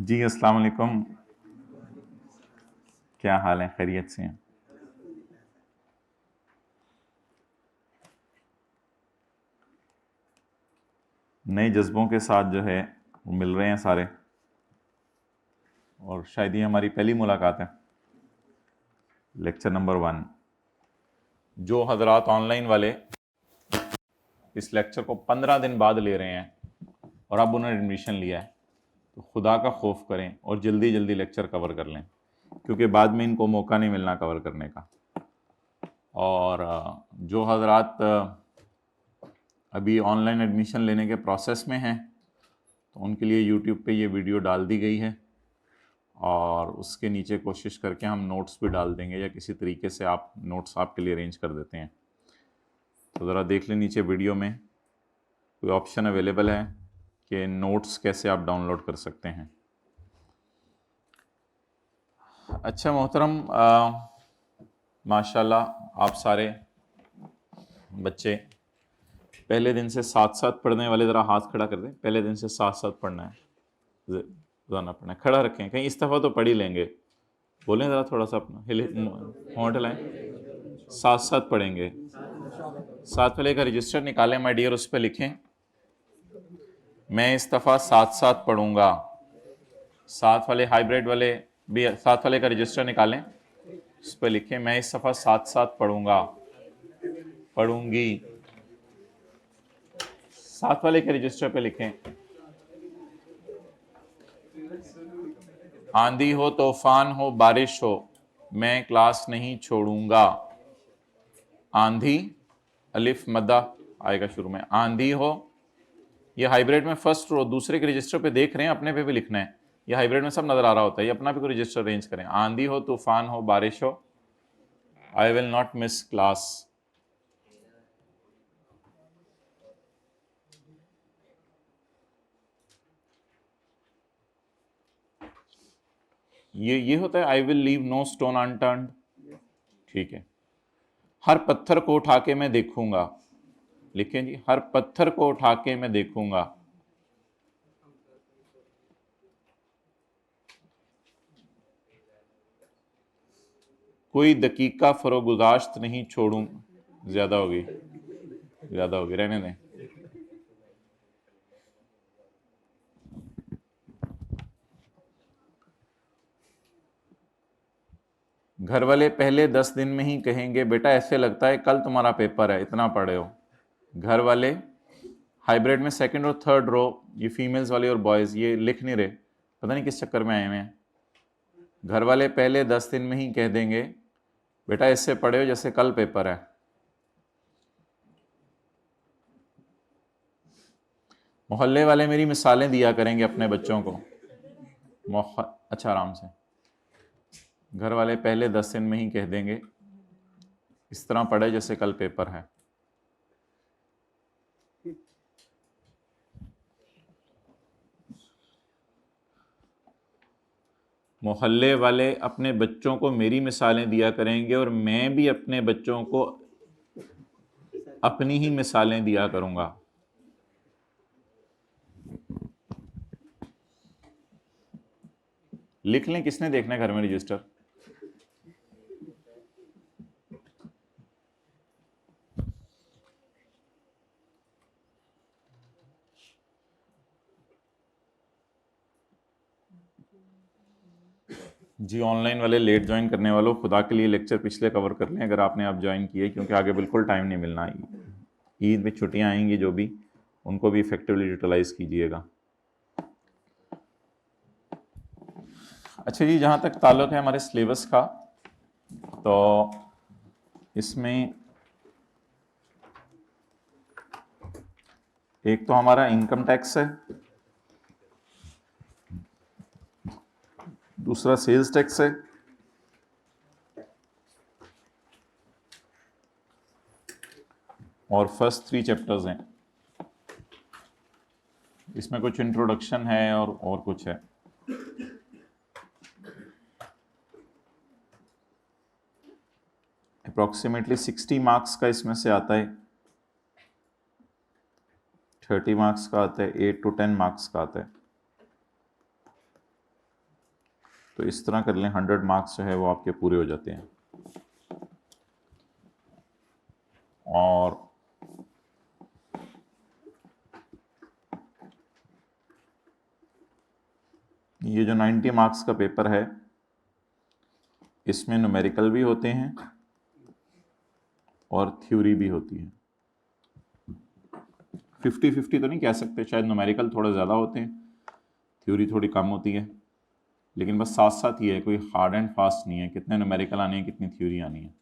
जी अस्सलाम वालेकुम। क्या हाल है? खैरियत से हैं? नए जज्बों के साथ जो है वो मिल रहे हैं सारे, और शायद ये हमारी पहली मुलाकात है। Lecture number 1। जो हजरात ऑनलाइन वाले इस लेक्चर को 15 दिन बाद ले रहे हैं और अब उन्होंने एडमिशन लिया है, तो खुदा का खौफ करें और जल्दी जल्दी लेक्चर कवर कर लें, क्योंकि बाद में इनको मौका नहीं मिलना कवर करने का। और जो हजरात अभी ऑनलाइन एडमिशन लेने के प्रोसेस में हैं, तो उनके लिए यूट्यूब पे ये वीडियो डाल दी गई है, और उसके नीचे कोशिश करके हम नोट्स भी डाल देंगे, या किसी तरीके से आप नोट्स आपके लिए अरेंज कर देते हैं। तो ज़रा देख लें नीचे वीडियो में कोई ऑप्शन अवेलेबल है कि नोट्स कैसे आप डाउनलोड कर सकते हैं। अच्छा मोहतरम, माशाल्लाह आप सारे बच्चे पहले दिन से साथ साथ पढ़ने वाले ज़रा हाथ खड़ा कर दें। पहले दिन से साथ साथ पढ़ना है, रोज़ाना पढ़ना है। खड़ा रखें, कहीं इस दफ़ा तो पढ़ ही लेंगे। बोलें ज़रा थोड़ा सा अपना हिले होंठ लाएं। साथ साथ पढ़ेंगे। साथ वाले का रजिस्टर निकालें माय डियर, उस पर लिखें मैं इस दफ़ा साथ साथ पढ़ूंगा। साथ वाले हाइब्रिड वाले भी साथ वाले का रजिस्टर निकालें, उस पर लिखें मैं इस दफ़ा साथ साथ पढ़ूंगा, पढ़ूंगी। साथ वाले के रजिस्टर पे लिखें आंधी हो तूफान हो बारिश हो मैं क्लास नहीं छोड़ूंगा। आंधी अलिफ मद्दा आएगा शुरू में, आंधी हो। ये हाइब्रिड में फर्स्ट रो दूसरे के रजिस्टर पे देख रहे हैं, अपने पे भी लिखना है। ये हाइब्रिड में सब नजर आ रहा होता है, ये अपना भी कोई रजिस्टर अरेंज करें। आंधी हो तूफान हो बारिश हो, I will not miss class. ये होता है I will leave no stone unturned. ठीक है। हर पत्थर को उठा के मैं देखूंगा, लिखें जी, हर पत्थर को उठा के मैं देखूंगा। कोई दकीका फरोगुजाश्त नहीं छोड़ूं। ज्यादा होगी, ज्यादा होगी, रहने दें। घर वाले पहले 10 दिन में ही कहेंगे बेटा ऐसे लगता है कल तुम्हारा पेपर है, इतना पढ़े हो। घर वाले हाइब्रिड में सेकंड और थर्ड रो, ये फीमेल्स वाले और बॉयज ये लिख नहीं रहे, पता नहीं किस चक्कर में आए हुए हैं। घर वाले पहले 10 दिन में ही कह देंगे बेटा इससे पढ़े हो जैसे कल पेपर है। मोहल्ले वाले मेरी मिसालें दिया करेंगे अपने बच्चों को। अच्छा आराम से। घर वाले पहले 10 दिन में ही कह देंगे इस तरह पढ़े जैसे कल पेपर है। मोहल्ले वाले अपने बच्चों को मेरी मिसालें दिया करेंगे और मैं भी अपने बच्चों को अपनी ही मिसालें दिया करूंगा। लिख लें, किसने देखना है घर में रजिस्टर? जी ऑनलाइन वाले लेट ज्वाइन करने वालों, खुदा के लिए लेक्चर पिछले कवर कर लें अगर आपने अब ज्वाइन किए, क्योंकि आगे बिल्कुल टाइम नहीं मिलना। ईद में छुट्टियां आएंगी, जो भी उनको भी इफेक्टिवली यूटिलाइज कीजिएगा। अच्छा जी, जहाँ तक ताल्लुक़ है हमारे सिलेबस का, तो इसमें एक तो हमारा इनकम टैक्स है, दूसरा सेल्स टैक्स है, और फर्स्ट 3 चैप्टर्स हैं। इसमें कुछ इंट्रोडक्शन है और कुछ है। अप्रॉक्सीमेटली 60 मार्क्स का इसमें से आता है, 30 मार्क्स का आता है, 8 to 10 मार्क्स का आता है। तो इस तरह कर लें, 100 मार्क्स जो है वो आपके पूरे हो जाते हैं। और ये जो 90 मार्क्स का पेपर है इसमें न्यूमेरिकल भी होते हैं और थ्योरी भी होती है। 50-50 तो नहीं कह सकते, शायद न्यूमेरिकल थोड़ा ज़्यादा होते हैं, थ्योरी थोड़ी कम होती है, लेकिन बस साथ साथ ये है, कोई हार्ड एंड फास्ट नहीं है कितने न्यूमेरिकल आने हैं कितनी थ्योरी आनी है।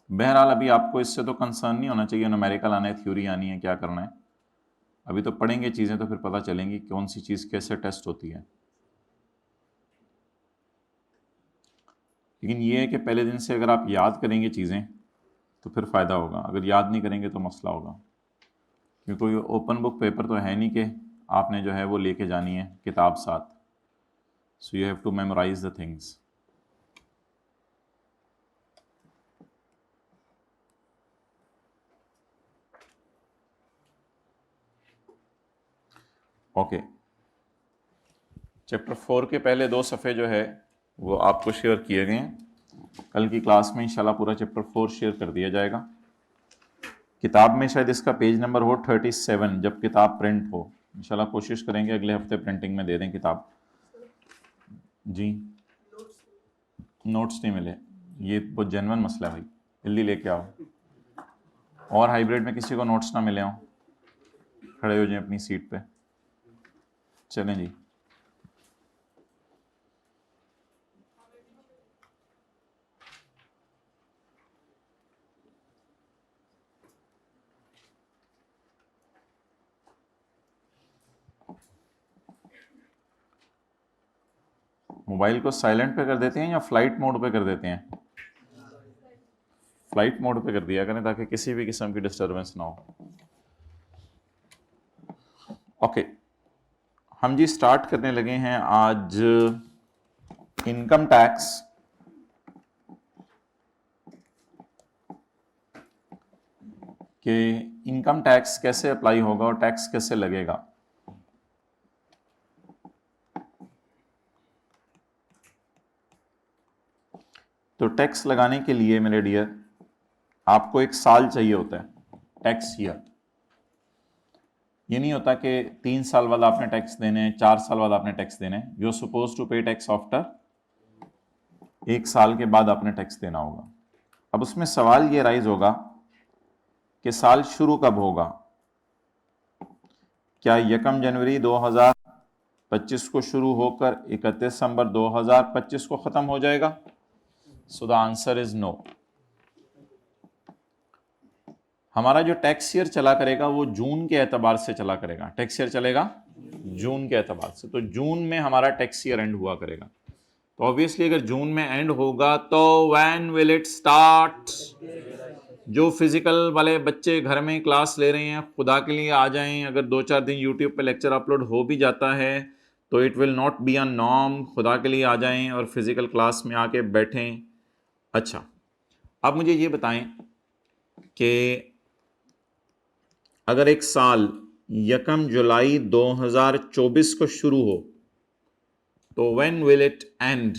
बहरहाल अभी आपको इससे तो कंसर्न नहीं होना चाहिए न्यूमेरिकल आना है थ्योरी आनी है क्या करना है, अभी तो पढ़ेंगे चीज़ें तो फिर पता चलेंगी कौन सी चीज़ कैसे टेस्ट होती है। लेकिन ये है कि पहले दिन से अगर आप याद करेंगे चीज़ें तो फिर फ़ायदा होगा, अगर याद नहीं करेंगे तो मसला होगा, क्योंकि कोई ओपन बुक पेपर तो है नहीं कि आपने जो है वो लेके जानी है किताब साथ। So you have to memorise the things. Okay, chapter 4 के पहले 2 सफ़े जो है वो आपको शेयर किए गए हैं। कल की क्लास में इंशाल्लाह पूरा चैप्टर 4 शेयर कर दिया जाएगा। किताब में शायद इसका पेज नंबर हो 37 जब किताब प्रिंट हो, इंशाल्लाह कोशिश करेंगे अगले हफ्ते प्रिंटिंग में दे दें किताब। जी नोट्स नहीं मिले, ये बहुत जेन्युइन मसला है भाई, जल्दी लेके आओ। और हाइब्रिड में किसी को नोट्स ना मिले हों, खड़े हो जाएं अपनी सीट पे। चलें जी, मोबाइल को साइलेंट पे कर देते हैं या फ्लाइट मोड पे कर देते हैं? फ्लाइट मोड पे कर दिया करें ताकि किसी भी किस्म की डिस्टरबेंस ना हो। ओके, हम जी स्टार्ट करने लगे हैं आज इनकम टैक्स। कि इनकम टैक्स कैसे अप्लाई होगा और टैक्स कैसे लगेगा। तो टैक्स लगाने के लिए मेरे डियर आपको एक साल चाहिए होता है, टैक्स ईयर। ये नहीं होता कि 3 साल बाद आपने टैक्स देने हैं, 4 साल बाद आपने टैक्स देने हैं। यू आर सपोज टू पे टैक्स आफ्टर 1 साल के बाद आपने टैक्स देना होगा। अब उसमें सवाल ये राइज होगा कि साल शुरू कब होगा, क्या 1 जनवरी 2025 को शुरू होकर 31 दिसंबर 2025 को खत्म हो जाएगा? So the answer is no. हमारा जो टैक्स ईयर चला करेगा वो जून के एतबार से चला करेगा। टैक्स ईयर चलेगा जून के एतबार से, तो जून में हमारा टैक्स ईयर एंड हुआ करेगा। तो ऑब्वियसली अगर जून में एंड होगा तो व्हेन विल इट स्टार्ट? जो फिजिकल वाले बच्चे घर में क्लास ले रहे हैं खुदा के लिए आ जाएं। अगर 2-4 दिन यूट्यूब पे लेक्चर अपलोड हो भी जाता है तो it will not be a norm, खुदा के लिए आ जाएं और फिजिकल क्लास में आके बैठें। अच्छा, अब मुझे ये बताएं कि अगर एक साल 1 जुलाई 2024 को शुरू हो तो when will it end?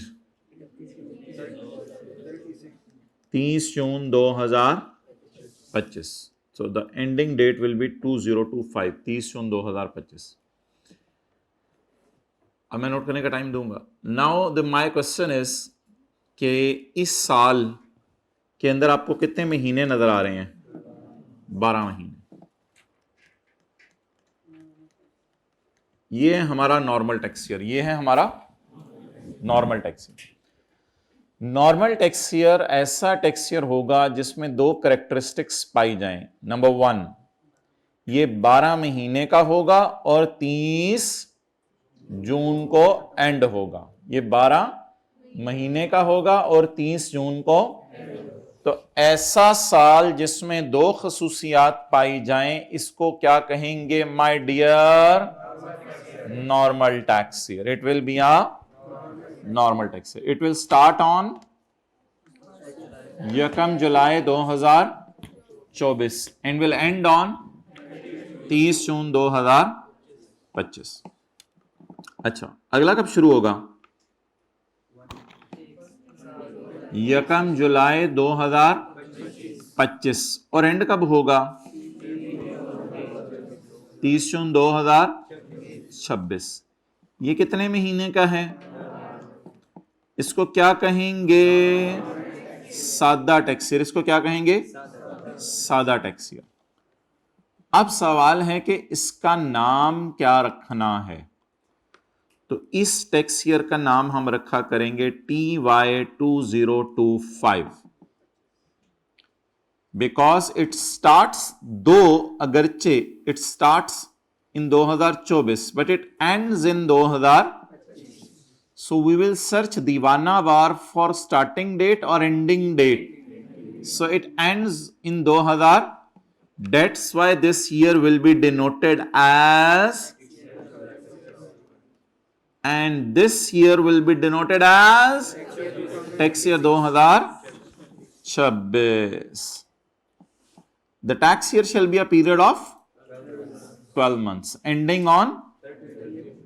30 June 2025। So the ending date will be 2025, 30 June 2025। अब मैं नोट करने का टाइम दूंगा। Now the my question is कि इस साल के अंदर आपको कितने महीने नजर आ रहे हैं? 12 महीने। ये है हमारा नॉर्मल टैक्स ईयर, ये है हमारा normal tax year. Normal tax year ऐसा टैक्स ईयर होगा जिसमें 2 कैरेक्टरिस्टिक्स पाई जाएं। नंबर 1, ये 12 महीने का होगा और 30 जून को एंड होगा। ये 12 महीने का होगा और 30 जून को। तो ऐसा साल जिसमें 2 खसूसियात पाई जाएं इसको क्या कहेंगे my dear? Normal tax year. It will be a normal tax year. It will start on 1 July 2024 and will end on 30 June 2025। अच्छा, अगला कब शुरू होगा? 1 जुलाई 2025 और एंड कब होगा? 30 जून 2026। ये कितने महीने का है? इसको क्या कहेंगे? सादा टैक्स ईयर। इसको क्या कहेंगे? सादा टैक्स ईयर। अब सवाल है कि इसका नाम क्या रखना है। तो इस टैक्स ईयर का नाम हम रखा करेंगे TY2025 बिकॉज इट स्टार्ट्स, दो अगरचे it starts in 2024 but it ends in 2000। So we will search Dewana War for starting date or ending date. So it ends in 2000. That's why this year will be denoted as, and this year will be denoted as tax year 2026. The tax year shall be a period of 12 months ending on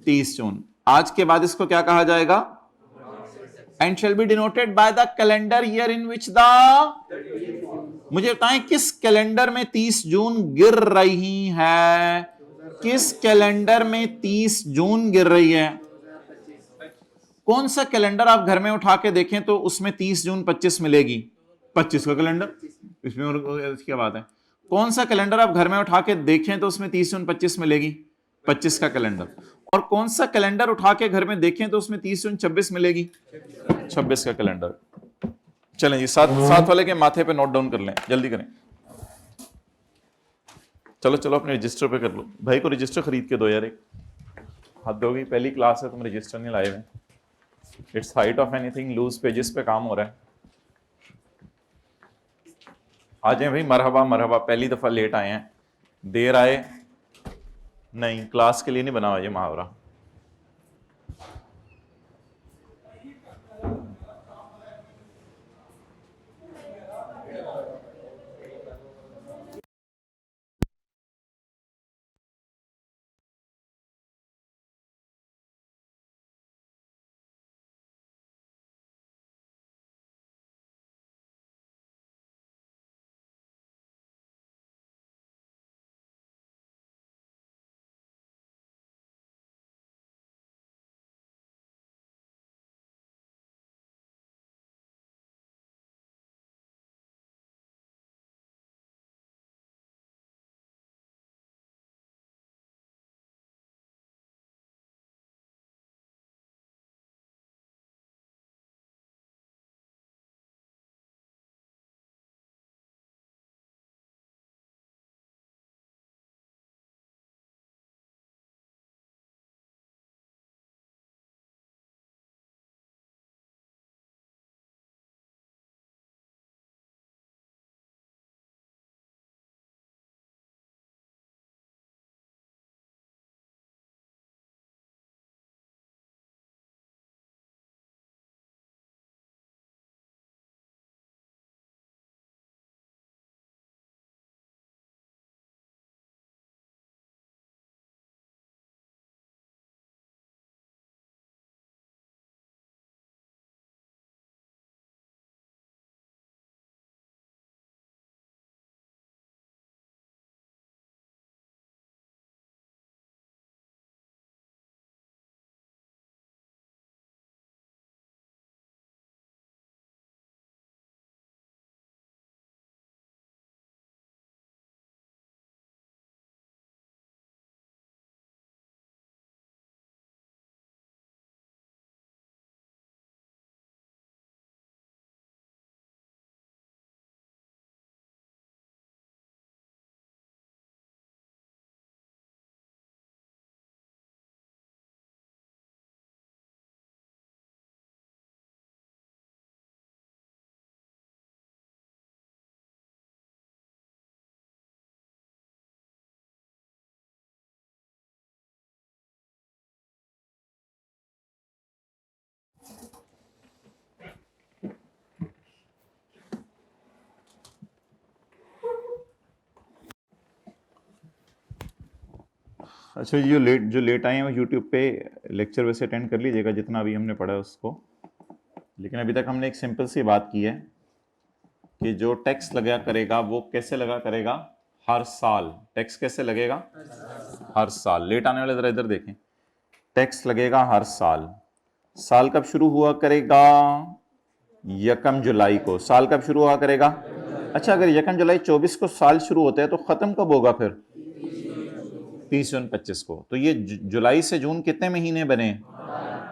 30 जून। आज के बाद इसको क्या कहा जाएगा? And shall be denoted by the calendar year in which the, मुझे बताएं किस कैलेंडर में 30 जून गिर रही है? किस कैलेंडर में 30 जून गिर रही है? कौन सा कैलेंडर आप घर में उठा के देखें तो उसमें 30 जून 25 मिलेगी? 25 का कैलेंडर, इसमें और क्या बात है? कौन सा कैलेंडर आप घर में उठा के देखें तो उसमें 30 जून 25 मिलेगी? 25 का कैलेंडर। और कौन सा कैलेंडर उठा के घर में देखें तो उसमें 30 जून 26 मिलेगी? 26 का कैलेंडर। चलें जी, साथ वाले के माथे पे नोट डाउन कर लें, जल्दी करें। चलो चलो अपने रजिस्टर पे कर लो। भाई को रजिस्टर खरीद के दो यार, एक हद हो गई, पहली क्लास है तुम रजिस्टर नहीं लाए हुए। It's height of anything, loose pages पे काम हो रहा है। आ जाए भाई, मरहबा मरहबा, पहली दफा लेट आए हैं, देर आए नहीं, क्लास के लिए नहीं बना हुआ ये मुहावरा। अच्छा, ये जो लेट आए हैं वो यूट्यूब पे लेक्चर वैसे अटेंड कर लीजिएगा जितना अभी हमने पढ़ा है उसको। लेकिन अभी तक हमने एक सिंपल सी बात की है कि जो टैक्स लगा करेगा वो कैसे लगा करेगा, हर साल। टैक्स कैसे लगेगा, हर साल। लेट आने वाले जरा इधर देखें, टैक्स लगेगा हर साल। साल कब शुरू हुआ करेगा, 1 जुलाई को। साल कब शुरू हुआ करेगा, अच्छा अगर 1 जुलाई 24 को साल शुरू होता है तो खत्म कब होगा फिर, 30 जून 25 को। तो ये जुलाई से जून कितने महीने बने,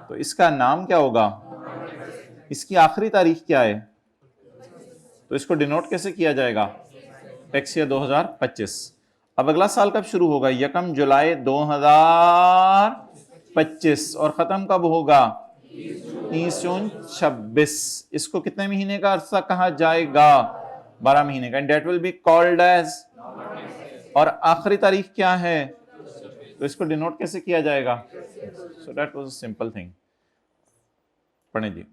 तो इसका नाम क्या होगा, इसकी आखिरी तारीख क्या है, तो इसको डिनोट कैसे किया जाएगा, टैक्स ईयर 2025। अब अगला साल कब शुरू होगा, 1 जुलाई 2025 और खत्म कब होगा, 30 जून 26। इसको कितने महीने का अरसा कहा जाएगा, 12 महीने का। End date will be called as, और आखिरी तारीख क्या है, तो इसको डिनोट कैसे किया जाएगा। So that was a simple thing. पढ़े जी।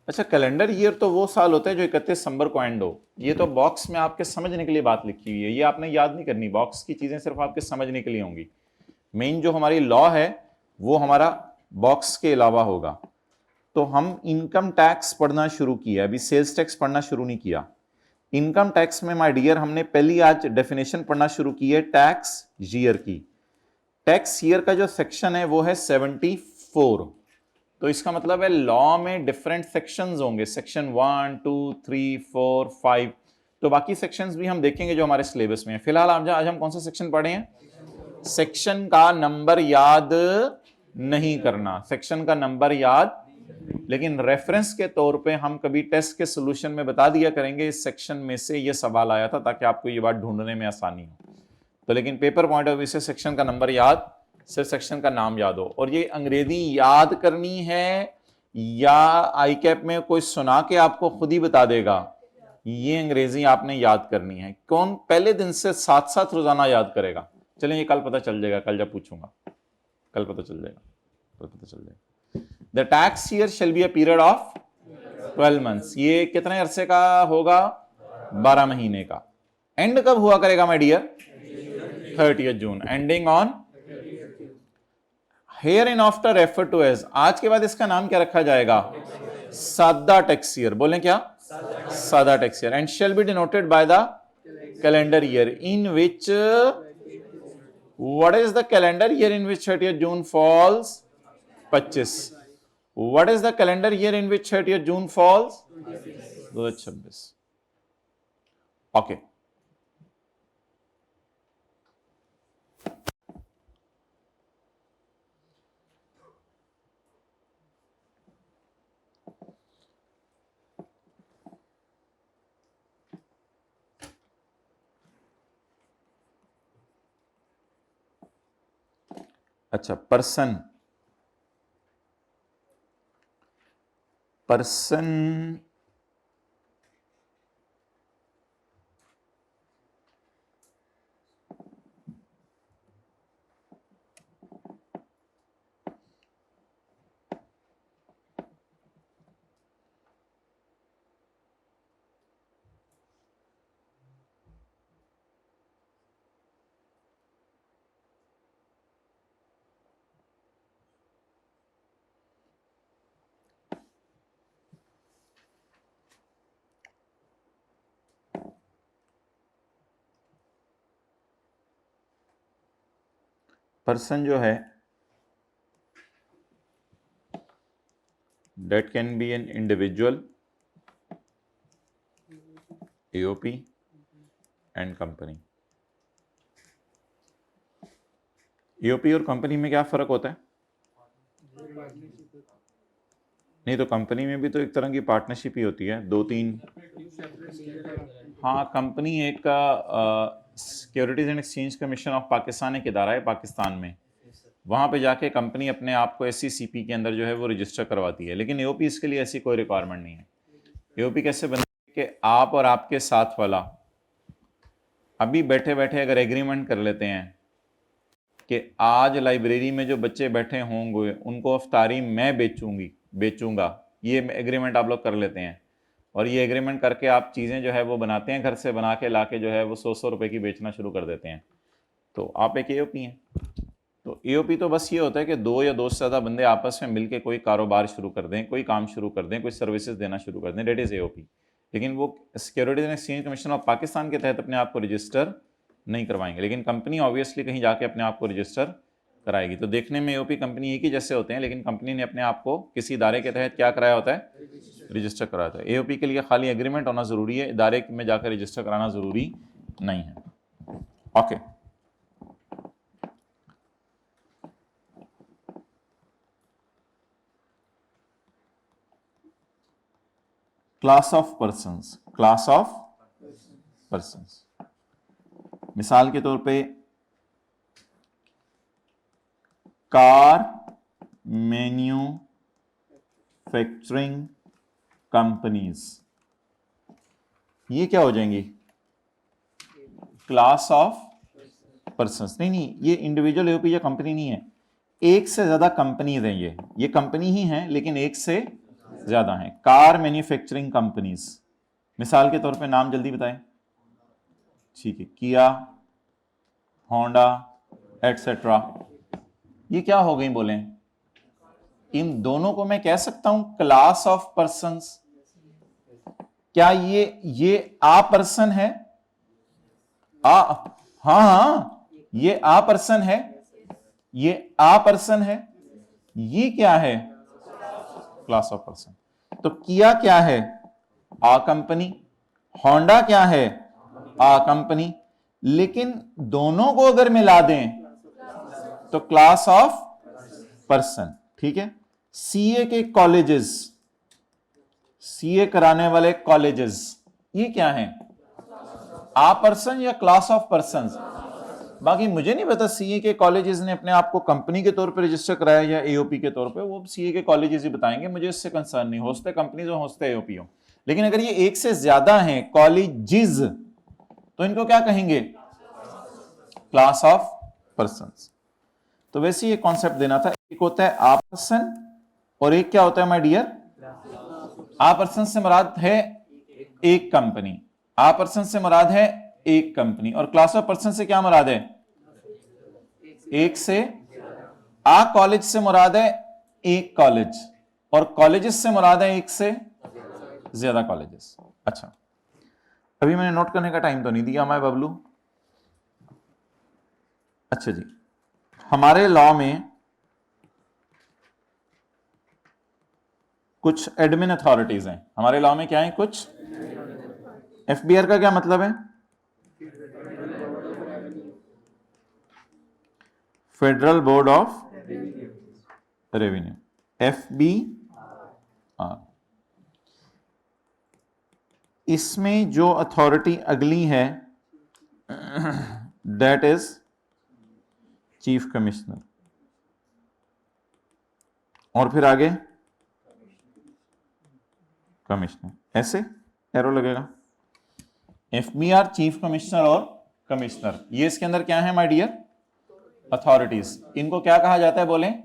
अच्छा, कैलेंडर ईयर तो वो साल होता है जो 31 दिसंबर को एंड हो। ये तो बॉक्स में आपके समझने के लिए बात लिखी हुई है, ये आपने याद नहीं करनी। बॉक्स की चीजें सिर्फ आपके समझने के लिए होंगी। मेन जो हमारी लॉ है वो हमारा बॉक्स के अलावा होगा। तो हम इनकम टैक्स पढ़ना शुरू किया, अभी सेल्स टैक्स पढ़ना शुरू नहीं किया। इनकम टैक्स में माय डियर हमने पहली आज डेफिनेशन पढ़ना शुरू की है टैक्स ईयर की। टैक्स ईयर का जो सेक्शन है वो है 74। तो इसका मतलब है लॉ में डिफरेंट सेक्शंस होंगे, सेक्शन 1 2 3 4 5। तो बाकी सेक्शंस भी हम देखेंगे जो हमारे सिलेबस में है। फिलहाल आज हम कौन सा सेक्शन पढ़े हैं, सेक्शन का नंबर याद नहीं करना, सेक्शन का नंबर याद, लेकिन रेफरेंस के तौर पे हम कभी टेस्ट के सॉल्यूशन में बता दिया करेंगे इस सेक्शन में से ये सवाल आया था, ताकि आपको ये बात ढूंढने में आसानी हो। तो लेकिन पेपर पॉइंट ऑफ व्यू से सेक्शन का नंबर याद, सिर्फ सेक्शन का नाम याद हो। और ये अंग्रेजी याद करनी है या आई कैप में कोई सुना के आपको खुद ही बता देगा, ये अंग्रेजी आपने याद करनी है। कौन पहले दिन से साथ साथ रोजाना याद करेगा, चलिए ये कल पता चल जाएगा, कल जब पूछूंगा कल पता चल जाएगा, कल पता चल जाएगा। The tax year shall be a period of 12 months. ये कितने अरसे का होगा, 12 महीने का। एंड कब हुआ करेगा my dear, 30 June, ending on hereinafter refer to as. आज के बाद इसका नाम क्या रखा जाएगा, सादा टैक्स ईयर। बोलें क्या, सादा tax year. And shall be denoted by the calendar year in which, what is the calendar year in which 30 June falls, 25। What is the calendar year in which 30 June falls, 2026। Okay. अच्छा, person person जो है that can be an individual, AOP and company। AOP और company में क्या फर्क होता है, नहीं तो कंपनी में भी तो एक तरह की पार्टनरशिप ही होती है, 2-3। हाँ, कंपनी एक securities and exchange commission of Pakistan एक इदारा है पाकिस्तान में, वहां पे जाके कंपनी अपने आप को SCCP के अंदर जो है वो रजिस्टर करवाती है। लेकिन AOP इसके लिए ऐसी कोई रिक्वायरमेंट नहीं है। AOP कैसे बनती है कि आप और आपके साथ वाला अभी बैठे बैठे अगर एग्रीमेंट कर लेते हैं कि आज लाइब्रेरी में जो बच्चे बैठे होंगे उनको अफ्तारी मैं बेचूंगा, ये एग्रीमेंट आप लोग कर लेते हैं। और ये एग्रीमेंट करके आप चीज़ें जो है वो बनाते हैं, घर से बना के ला के जो है वो 100 रुपए की बेचना शुरू कर देते हैं। तो आप एक एओपी हैं। तो एओपी तो बस ये होता है कि 2 या 2 से ज़्यादा बंदे आपस में मिलके कोई कारोबार शुरू कर दें, कोई काम शुरू कर दें, कोई सर्विसेज देना शुरू कर दें, डेट इज़ एओपी। लेकिन वो securities and exchange commission of Pakistan के तहत अपने आप को रजिस्टर नहीं करवाएंगे, लेकिन कंपनी ऑब्वियसली कहीं जाके अपने आप को रजिस्टर कराएगी। तो देखने में एओपी कंपनी एक ही जैसे होते हैं, लेकिन कंपनी ने अपने आप को किसी इदारे के तहत क्या कराया होता है, रजिस्टर कराया होता है। एओपी के लिए खाली एग्रीमेंट होना जरूरी है, इदारे में जाकर रजिस्टर कराना जरूरी नहीं है। Okay, class of persons, class of persons, मिसाल के तौर पे कार मैन्युफैक्चरिंग कंपनीज, ये क्या हो जाएंगी, क्लास ऑफ पर्संस। नहीं, ये इंडिविजुअल एओपी या कंपनी नहीं है, एक से ज्यादा कंपनीज हैं, ये कंपनी ही है लेकिन एक से ज्यादा हैं। कार मैन्युफैक्चरिंग कंपनीज, मिसाल के तौर पे नाम जल्दी बताएं। ठीक है, किया, होंडा एटसेट्रा, ये क्या हो गई बोलें, इन दोनों को मैं कह सकता हूं क्लास ऑफ पर्संस। क्या ये आ पर्सन है, हाँ, ये आ पर्सन है, ये आ पर्सन है, ये क्या है, क्लास ऑफ पर्सन। तो किया क्या है, आ कंपनी, होंडा क्या है, आ कंपनी, लेकिन दोनों को अगर मिला दें तो क्लास ऑफ पर्सन। ठीक है, सीए के कॉलेजेस, सीए कराने वाले कॉलेजेस, ये क्या है, आ पर्सन या क्लास ऑफ पर्सन। बाकी मुझे नहीं पता सीए के कॉलेजेस ने अपने आप को कंपनी के तौर पे रजिस्टर कराया या एओपी के तौर पे, वो सीए के कॉलेजेस ही बताएंगे, मुझे इससे कंसर्न नहीं, होस्ते कंपनीज हो होस्ते एओपी हो। लेकिन अगर ये एक से ज्यादा हैं कॉलेजेस, तो इनको क्या कहेंगे, क्लास ऑफ पर्संस। तो वैसे ये कॉन्सेप्ट देना था, एक होता है आ पर्सन और एक क्या होता है माय डियर, आ पर्सन से मुराद है एक कंपनी, आ पर्सन से मुराद है एक कंपनी, और क्लास ऑफ पर्सन से क्या मुराद है, एक से। आ कॉलेज से मुराद है एक कॉलेज, और कॉलेजेस से मुराद है एक से ज्यादा कॉलेजेस। अच्छा, अभी मैंने नोट करने का टाइम तो नहीं दिया मैं बबलू। अच्छा जी, हमारे लॉ में कुछ एडमिन अथॉरिटीज हैं, हमारे लॉ में क्या है, कुछ। एफबीआर का क्या मतलब है, federal board of revenue, FBR. इसमें जो अथॉरिटी अगली है दैट इज चीफ कमिश्नर, और फिर आगे कमिश्नर, ऐसे एरो लगेगा, एफबीआर, चीफ कमिश्नर और कमिश्नर। ये इसके अंदर क्या है माय डियर, अथॉरिटीज। इनको क्या कहा जाता है बोलें,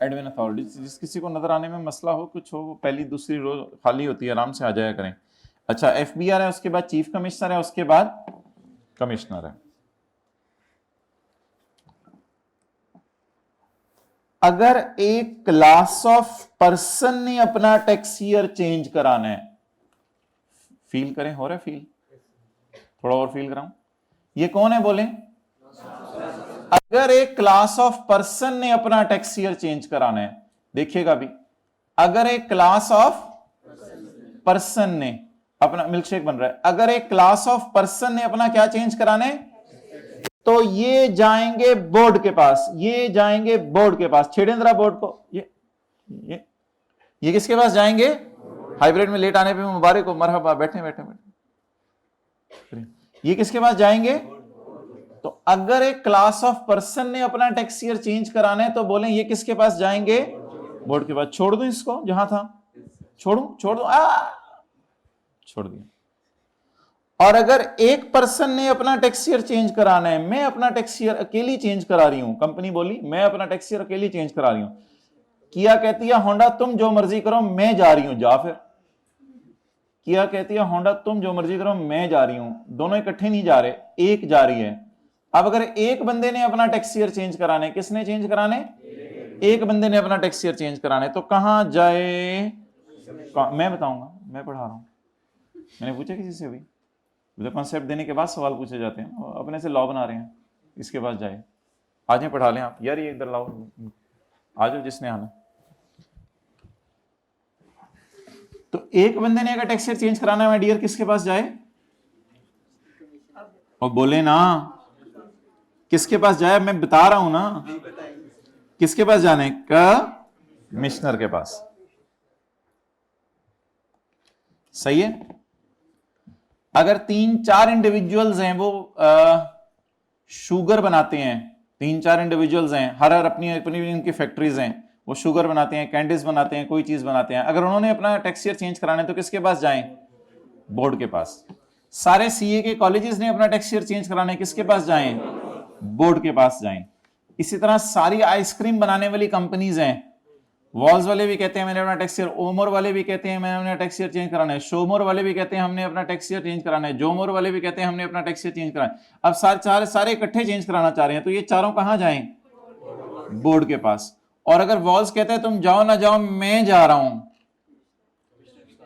एडमिन अथॉरिटीज। जिस किसी को नजर आने में मसला हो, कुछ हो, पहली दूसरी रो खाली होती है, आराम से आ जाया करें। अच्छा, एफबीआर है, उसके बाद चीफ कमिश्नर है, उसके बाद कमिश्नर है। अगर एक क्लास ऑफ पर्सन ने अपना टैक्स ईयर चेंज कराना है, फील करें, हो रहा है फील, थोड़ा और फील कराऊं, ये कौन है बोले, अगर एक क्लास ऑफ पर्सन ने अपना टैक्स ईयर चेंज कराना है, देखिएगा भी, अगर एक क्लास ऑफ पर्सन ने अपना, मिल्कशेक बन रहा है, अगर एक क्लास ऑफ पर्सन ने अपना क्या चेंज कराना है, तो ये जाएंगे बोर्ड के पास, ये जाएंगे बोर्ड के पास, छेड़े जरा बोर्ड को, ये किसके पास जाएंगे, हाइब्रिड में लेट आने पे मुबारक हो, मरहबा, बैठे बैठे बैठे, ये किसके पास जाएंगे। तो अगर एक क्लास ऑफ पर्सन ने अपना टैक्स ईयर चेंज कराना है, तो बोले ये किसके पास जाएंगे, बोर्ड के पास। छोड़ दूं इसको जहां था, छोड़ दूं, छोड़ दिया। और अगर एक पर्सन ने अपना टैक्स ईयर चेंज कराना है, मैं अपना टैक्स ईयर अकेली चेंज करा रही हूं, कंपनी बोली मैं अपना टैक्स ईयर अकेली चेंज करा रही हूं, किया कहती है होंडा तुम जो मर्जी करो, मैं जा रही हूं, जा फिर। किया कहती है होंडा तुम जो मर्जी करो, मैं जा रही हूं, दोनों इकट्ठे नहीं जा रहे, एक जा रही है, अब अगर एक बंदे ने अपना टैक्स ईयर चेंज कराने, किसने चेंज कराने? एक बंदे ने अपना टैक्स ईयर चेंज कराने, तो कहां जाए? मैं बताऊंगा, मैं पढ़ा रहा हूं। मैंने पूछा किसी से भी, तो कॉन्सेप्ट देने के बाद सवाल पूछे जाते हैं, अपने से लॉ बना रहे हैं, इसके बाद जाए। आज पढ़ा लें आप यार, ये इधर लाओ, आ जाओ जिसने आना। तो एक बंदे ने अगर टैक्स ईयर चेंज कराना है माय डियर, किसके पास जाए? और बोले ना किसके पास जाए, मैं बता रहा हूं ना, किसके पास जाने? कमिश्नर के पास। सही है। अगर 3-4 इंडिविजुअल्स हैं, वो शुगर बनाते हैं, 3-4 इंडिविजुअल्स हैं, हर अपनी अपनी इनकी फैक्ट्रीज हैं, वो शुगर बनाते हैं, कैंडीज बनाते हैं, कोई चीज बनाते हैं, अगर उन्होंने अपना टैक्स ईयर चेंज कराना है तो किसके पास जाएं? बोर्ड के पास। सारे सीए के कॉलेजेस ने अपना टैक्स ईयर चेंज कराना है, किसके पास जाएं? बोर्ड के पास जाएं। इसी तरह सारी आइसक्रीम बनाने वाली कंपनीज हैं, वॉल्स वाले भी कहते हैं मैंने अपना टैक्स ईयर, ओमोर वाले भी कहते हैं मैंने अपना टैक्स ईयर चेंज कराना है, शोमोर वाले भी कहते हैं हमने अपना टैक्स ईयर चेंज कराना है, जोमोर वाले भी कहते हैं हमने अपना टैक्स ईयर चेंज कराना है। अब सारे इकट्ठे चेंज कराना चाह रहे हैं, तो ये चारों कहां जाएं? बोर्ड के पास। और अगर वॉल्स कहते हैं तुम जाओ ना जाओ, मैं जा रहा हूं,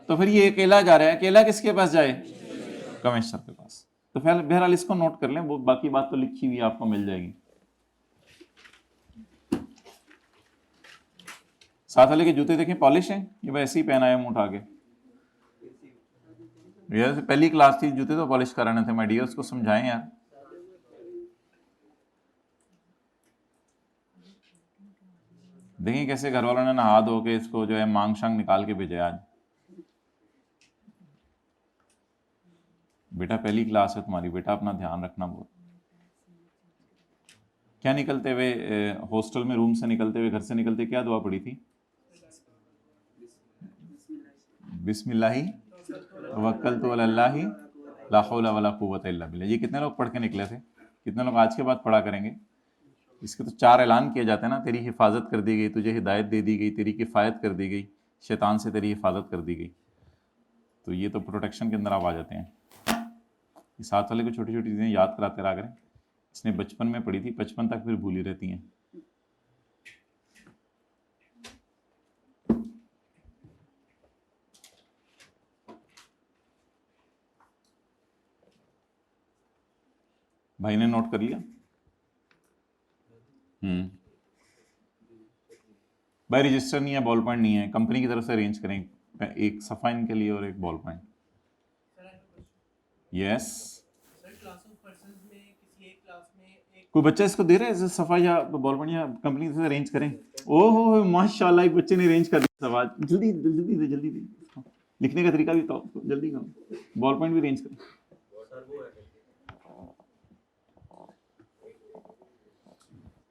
तो फिर ये अकेला जा रहा है, अकेला किसके पास जाए? कमिश्नर के पास। तो बहरहाल इसको नोट कर लें, वो बाकी बात तो लिखी हुई आपको मिल जाएगी। साथ वाले के जूते देखें, पॉलिश हैं, ये वैसे ही पहना है मुंह उठा के। यार पहली क्लास थी, जूते तो पॉलिश कराने थे माय डियर, उसको समझाएं यार। देखिए कैसे घर वालों ने नहा धो के इसको जो है मांग शांग निकाल के भेजा आज। बेटा पहली क्लास है तुम्हारी, बेटा अपना ध्यान रखना बहुत। क्या निकलते हुए हॉस्टल में रूम से निकलते हुए, घर से निकलते क्या दुआ पड़ी थी? बिस्मिल्लाही तवक्कलतु अलल्लाहि ला हौला वला कुव्वता इल्ला बिल्लाह। ये कितने लोग पढ़ के निकले थे? कितने लोग आज के बाद पढ़ा करेंगे? इसके तो 4 ऐलान किए जाते हैं ना, तेरी हिफाजत कर दी गई, तुझे हिदायत दे दी गई, तेरी किफ़ायत कर दी गई, शैतान से तेरी हिफाजत कर दी गई। तो ये तो प्रोटेक्शन के अंदर आप आ जाते हैं। इस साथ वाले को छोटी छोटी चीज़ें याद कराते रहा करें, इसने बचपन में पढ़ी थी, 55 तक फिर भूली रहती हैं। भाई ने नोट कर लिया? भाई रजिस्टर नहीं है, बॉल पॉइंट नहीं है, कंपनी की तरफ से अरेंज करें एक सफ़ा इनके लिए और एक बॉल पॉइंट। यस, कोई बच्चा इसको दे रहा है सफ़ा या बॉल पॉइंट, या कंपनी से अरेंज करें? ओहो माशाल्लाह, एक बच्चे ने अरेंज कर दिया सवाल। जल्दी जल्दी दे, जल्दी दे, लिखने का तरीका भी बताओ, जल्दी करो। बॉल पॉइंट भी अरेंज करें।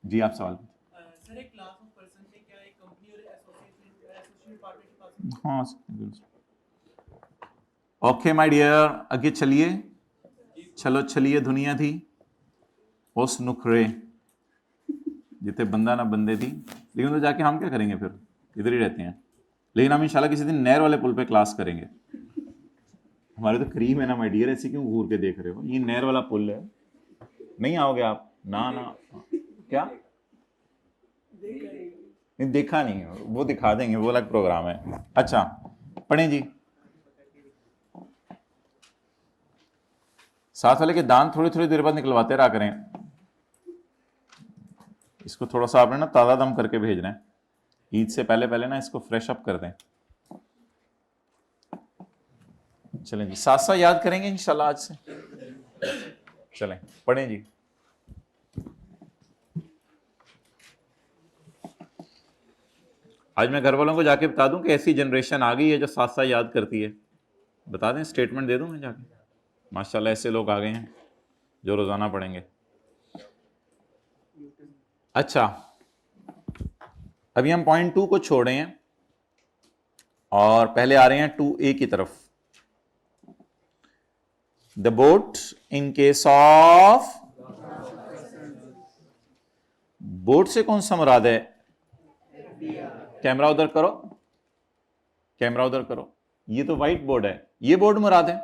जी आप सवाल। सर एक क्लास ऑफ पर्सन से क्या एक कंपनी और एसोसिएट पार्टनरशिप? हाँ ओके माय डियर, आगे चलिए, चलो चलिए। दुनिया थी उस नुखरे जितने बंदा ना बंदे थी, लेकिन तो जाके हम क्या करेंगे, फिर इधर ही रहते हैं। लेकिन हम इंशाल्लाह किसी दिन नहर वाले पुल पे क्लास करेंगे। हमारे तो करीब है ना माय डियर, ऐसे क्यों घूर के देख रहे हो? ये नहर वाला पुल है, नहीं आओगे आप? ना ना, क्या नहीं देखा नहीं है, वो दिखा देंगे, वो अलग प्रोग्राम है। अच्छा पढ़ें जी। साथ वाले के दांत थोड़ी थोड़ी देर बाद निकलवाते रहा करें। इसको थोड़ा सा आपने ना ताज़ा दम करके भेज रहे हैं, ईद से पहले पहले ना इसको फ्रेश अप कर दें। चलें जी, साथ साथ याद करेंगे इंशाल्लाह आज से। चलें पढ़ें जी। आज मैं घर वालों को जाके बता दूं कि ऐसी जनरेशन आ गई है जो साथ साथ याद करती है। बता दें, स्टेटमेंट दे दूं मैं जाके, माशाल्लाह ऐसे लोग आ गए हैं जो रोज़ाना पढ़ेंगे। अच्छा अभी हम पॉइंट 2 को छोड़े हैं और पहले आ रहे हैं 2A की तरफ। The boat in case of, boat से कौन सा मुराद है? कैमरा उधर करो, कैमरा उधर करो। ये तो व्हाइट बोर्ड है, ये बोर्ड मुराद है?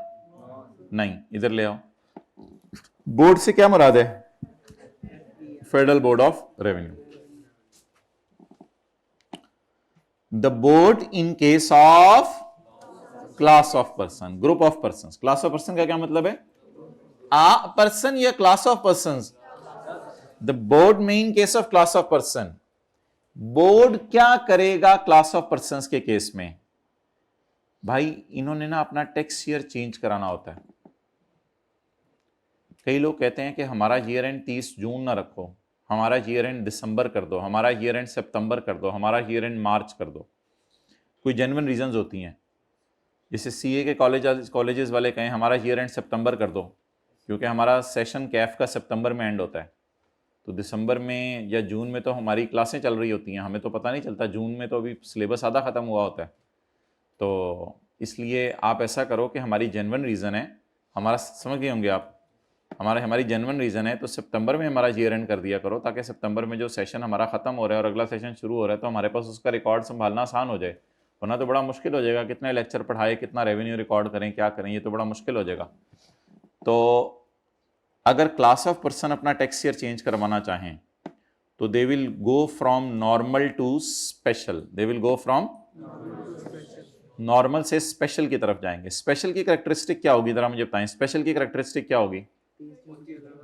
नहीं, इधर ले आओ। बोर्ड से क्या मुराद है? Federal board of revenue. The board in case of class of person, group of person. Class of person का क्या मतलब है? आ पर्सन या class of person? The board में in case of class of person, board क्या करेगा class of person के case में? भाई इन्होंने ना अपना टैक्स ईयर चेंज कराना होता है। कई लोग कहते हैं कि हमारा ईयर एंड 30 जून ना रखो, हमारा ईयर एंड दिसंबर कर दो, हमारा ईयर एंड सितंबर कर दो, हमारा ईयर एंड मार्च कर दो। कोई जेन्युइन रीजंस होती हैं, जैसे सीए के कॉलेजेस वाले कहें हमारा ईयर एंड सितंबर कर दो, क्योंकि हमारा सेशन कैफ का सितंबर में एंड होता है, तो दिसंबर में या जून में तो हमारी क्लासें चल रही होती हैं, हमें तो पता नहीं चलता, जून में तो अभी सिलेबस आधा ख़त्म हुआ होता है। तो इसलिए आप ऐसा करो कि हमारी जेन्युइन रीज़न है, हमारा समझ गए होंगे आप, हमारी जेन्युइन रीज़न है, तो सितंबर में हमारा ईयर एंड कर दिया करो, ताकि सितंबर में जो सेशन हमारा ख़त्म हो रहा है और अगला सेशन शुरू हो रहा है तो हमारे पास उसका रिकॉर्ड संभालना आसान हो जाए। वरना तो बड़ा मुश्किल हो जाएगा, कितने लेक्चर पढ़ाए, कितना रेवेन्यू रिकॉर्ड करें, क्या करें, ये तो बड़ा मुश्किल हो जाएगा। तो अगर क्लास ऑफ पर्सन अपना टैक्स ईयर चेंज करवाना चाहें तो they will go from normal to special, they will go from normal से स्पेशल की तरफ जाएंगे। स्पेशल की कैरेक्टरिस्टिक क्या होगी, जरा मुझे बताएं, स्पेशल की कैरेक्टरिस्टिक क्या होगी?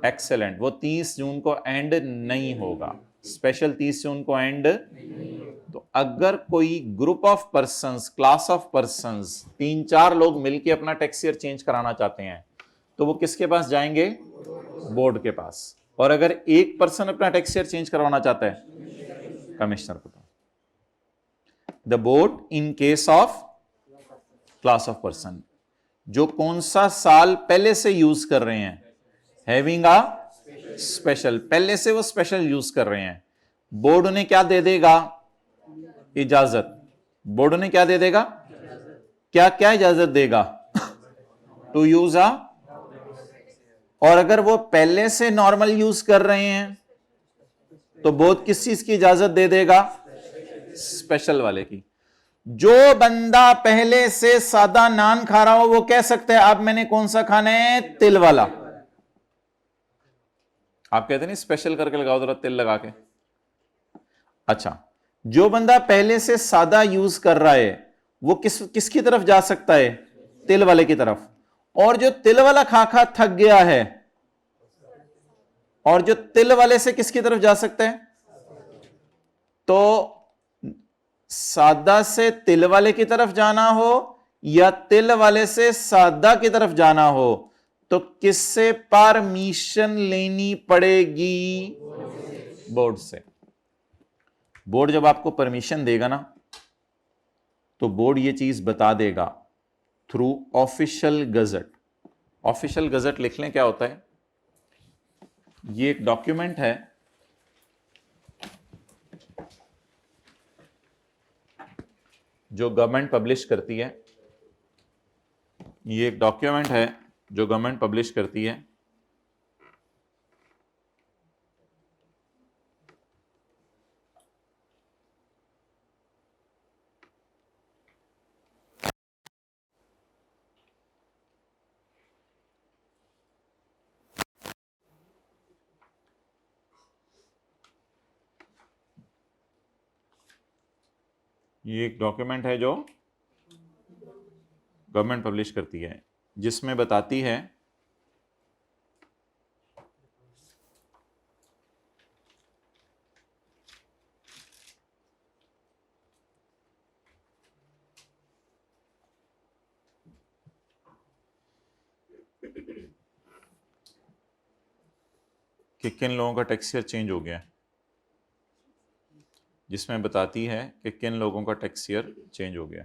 एक्सेलेंट, वो 30 जून को एंड नहीं होगा, स्पेशल 30 जून को एंड। तो अगर कोई group of persons, class of persons, 3-4 लोग मिलकर अपना टैक्स ईयर चेंज कराना चाहते हैं तो वो किसके पास जाएंगे? बोर्ड के पास। और अगर एक पर्सन अपना टैक्स ईयर चेंज करवाना चाहता है, कमिश्नर को। The board in case of class of person, जो कौन सा साल पहले से यूज कर रहे हैं, हैविंग अ स्पेशल, पहले से वो स्पेशल यूज कर रहे हैं, बोर्ड उन्हें क्या दे देगा? इजाजत। बोर्ड उन्हें क्या दे देगा? क्या क्या इजाजत देगा? To use a. और अगर वो पहले से नॉर्मल यूज कर रहे हैं तो बोर्ड किस चीज की इजाजत दे देगा? स्पेशल वाले की। जो बंदा पहले से सादा नान खा रहा हो वो कह सकते हैं अब मैंने कौन सा खाना है? तिल वाला। आप कहते नहीं स्पेशल करके लगाओ जरा तिल लगा के। अच्छा, जो बंदा पहले से सादा यूज कर रहा है वो किसकी तरफ जा सकता है? तिल वाले की तरफ। और जो तिल वाला खा खा थक गया है, और जो तिल वाले से किसकी तरफ जा सकता है? तो सादा से तिल वाले की तरफ जाना हो या तिल वाले से सादा की तरफ जाना हो तो किससे परमिशन लेनी पड़ेगी? बोर्ड से। बोर्ड जब आपको परमिशन देगा ना तो बोर्ड ये चीज बता देगा through official gazette. Official gazette लिख लें, क्या होता है? ये एक डॉक्यूमेंट है जो गवर्नमेंट पब्लिश करती है। ये एक डॉक्यूमेंट है जो गवर्नमेंट पब्लिश करती है। ये एक डॉक्यूमेंट है जो गवर्नमेंट पब्लिश करती है, जिसमें बताती है कि किन लोगों का टैक्स ईयर चेंज हो गया है, जिसमें बताती है कि किन लोगों का टैक्स ईयर चेंज हो गया।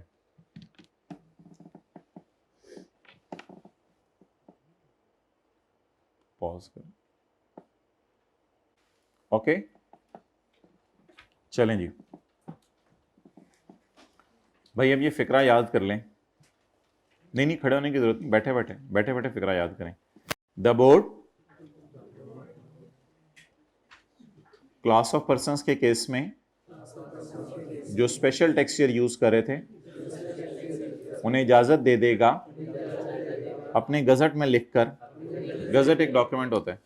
पॉज कर। ओके, चलें जी भाई, अब ये फिक्रा याद कर लें। नहीं खड़े होने की जरूरत नहीं, बैठे बैठे फिक्रा याद करें। The board class of persons के केस में जो स्पेशल टैक्स ईयर यूज कर रहे थे उन्हें इजाजत दे देगा अपने गजट में लिखकर। गजट एक डॉक्यूमेंट होता है,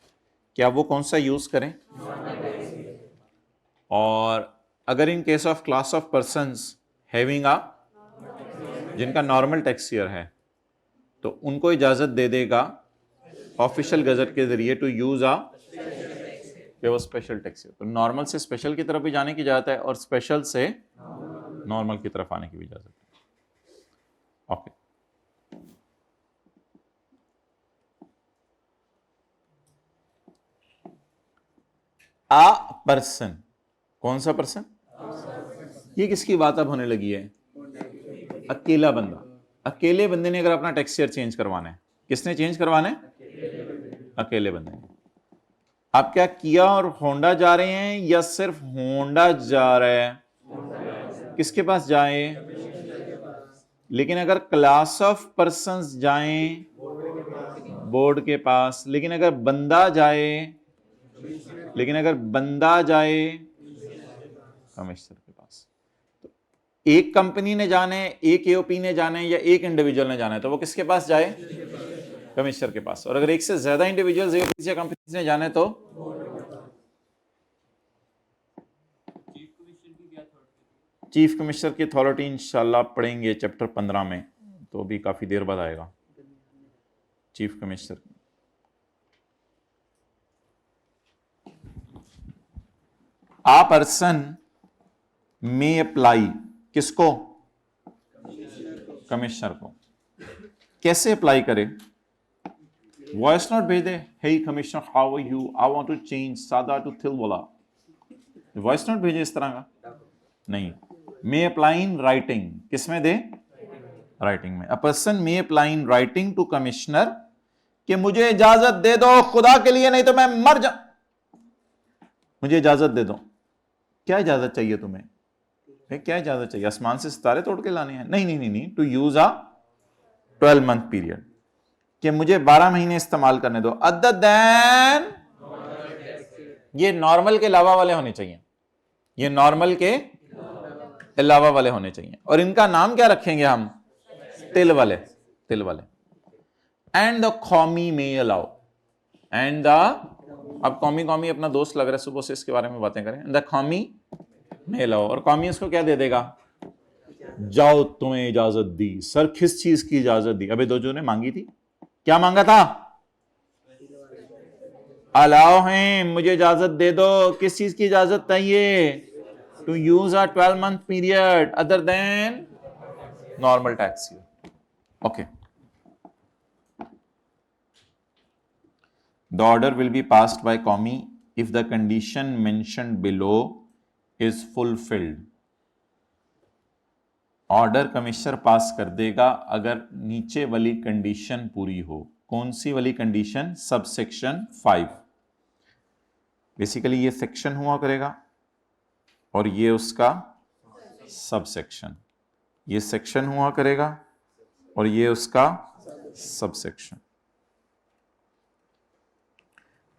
क्या वो कौन सा यूज करें? और अगर in case of class of persons having a, जिनका नॉर्मल टैक्स ईयर है, तो उनको इजाजत दे देगा ऑफिशियल गजट के जरिए टू यूज आ कि वो स्पेशल टैक्स ईयर। तो नॉर्मल से स्पेशल की तरफ भी जाने की इजाजत है और स्पेशल से नॉर्मल की तरफ आने की भी इजाजत है। ओके, आ पर्सन, कौन सा पर्सन? ये किसकी बात अब होने लगी है? अकेला बंदा। अकेले बंदे ने अगर अपना टैक्स ईयर चेंज करवाना है, किसने चेंज करवाना है? अकेले बंदे ने। आप क्या किया और होंडा जा रहे हैं या सिर्फ होंडा जा रहा है? किसके पास जाए? लेकिन अगर क्लास ऑफ पर्संस जाएं बोर्ड के पास, लेकिन अगर बंदा जाए, लेकिन अगर बंदा जाए कमिश्नर के पास, तो एक कंपनी ने जाना है, एक एओपी ने जाना है या एक इंडिविजुअल ने जाना है, तो वो किसके पास जाए? कमिश्नर के पास। और अगर एक से ज्यादा इंडिविजुअल्स एओपी या कंपनीज ने जाना है तो चीफ कमिश्नर की अथॉरिटी इंशाल्लाह पढ़ेंगे चैप्टर 15 में, तो भी काफी देर बाद आएगा चीफ कमिश्नर। आ पर्सन में अप्लाई किसको? कमिश्नर को। कैसे अप्लाई करे? वॉइस नोट भेज दे, hey commissioner how are you, I want to change सादा टू थिलवाला। वॉइस नोट भेजे इस तरह का नहीं। मे अप्लाई इन राइटिंग, किसमें दे? राइटिंग में। A person may apply in writing to commissioner कि मुझे इजाजत दे दो खुदा के लिए, नहीं तो मैं मर जा, मुझे इजाजत दे दो। क्या इजाजत चाहिए तुम्हें? क्या इजाजत चाहिए? आसमान से सितारे तोड़ के लाने हैं? नहीं नहीं नहीं नहीं, to use a 12 month period, कि मुझे 12 महीने इस्तेमाल करने दो। अदर देन, ये नॉर्मल के अलावा वाले होने चाहिए, ये नॉर्मल के अलावा वाले होने चाहिए। और इनका नाम क्या रखेंगे हम? तिल वाले, तिल वाले। एंड द कॉमी में अलाउ, एंड द, अब कॉमी कॉमी अपना दोस्त लग रहा है, सुबह से इसके बारे में बातें करें। द कॉमी में अलाउ, और कॉमी इसको क्या दे देगा? जाओ तुम्हें इजाजत दी। सर किस चीज की इजाजत दी? अबे दो जो ने मांगी थी, क्या मांगा था? अलाउ है, मुझे इजाजत दे दो। किस चीज की इजाजत चाहिए? To use a 12 month period other than normal tax year. Okay, the order will be passed by COMI if the condition mentioned below is fulfilled. Order commissioner pass कर देगा अगर नीचे वाली कंडीशन पूरी हो। कौन सी वाली कंडीशन? Sub section 5। बेसिकली ये सेक्शन हुआ करेगा और ये उसका सब सेक्शन, ये सेक्शन हुआ करेगा और ये उसका सब सेक्शन।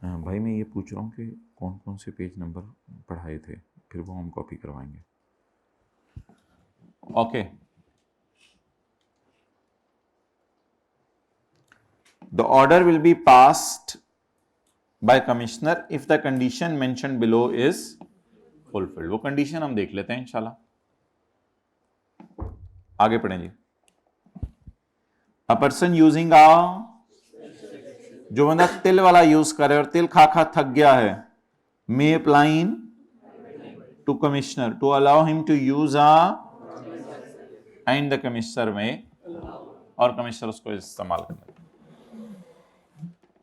भाई मैं ये पूछ रहा हूँ कि कौन कौन से पेज नंबर पढ़ाए थे, फिर वो हम कॉपी करवाएंगे। Okay, the order will be passed by commissioner if the condition mentioned below is fulfilled. वो कंडीशन हम देख लेते हैं इंशाल्लाह, आगे पढ़ें जी। अ पर्सन यूजिंग आ, जो बंदा तिल वाला यूज करे और तिल खा खा थक गया है, may apply to commissioner to allow him to use a, and the commissioner में, और कमिश्नर उसको इस्तेमाल करना।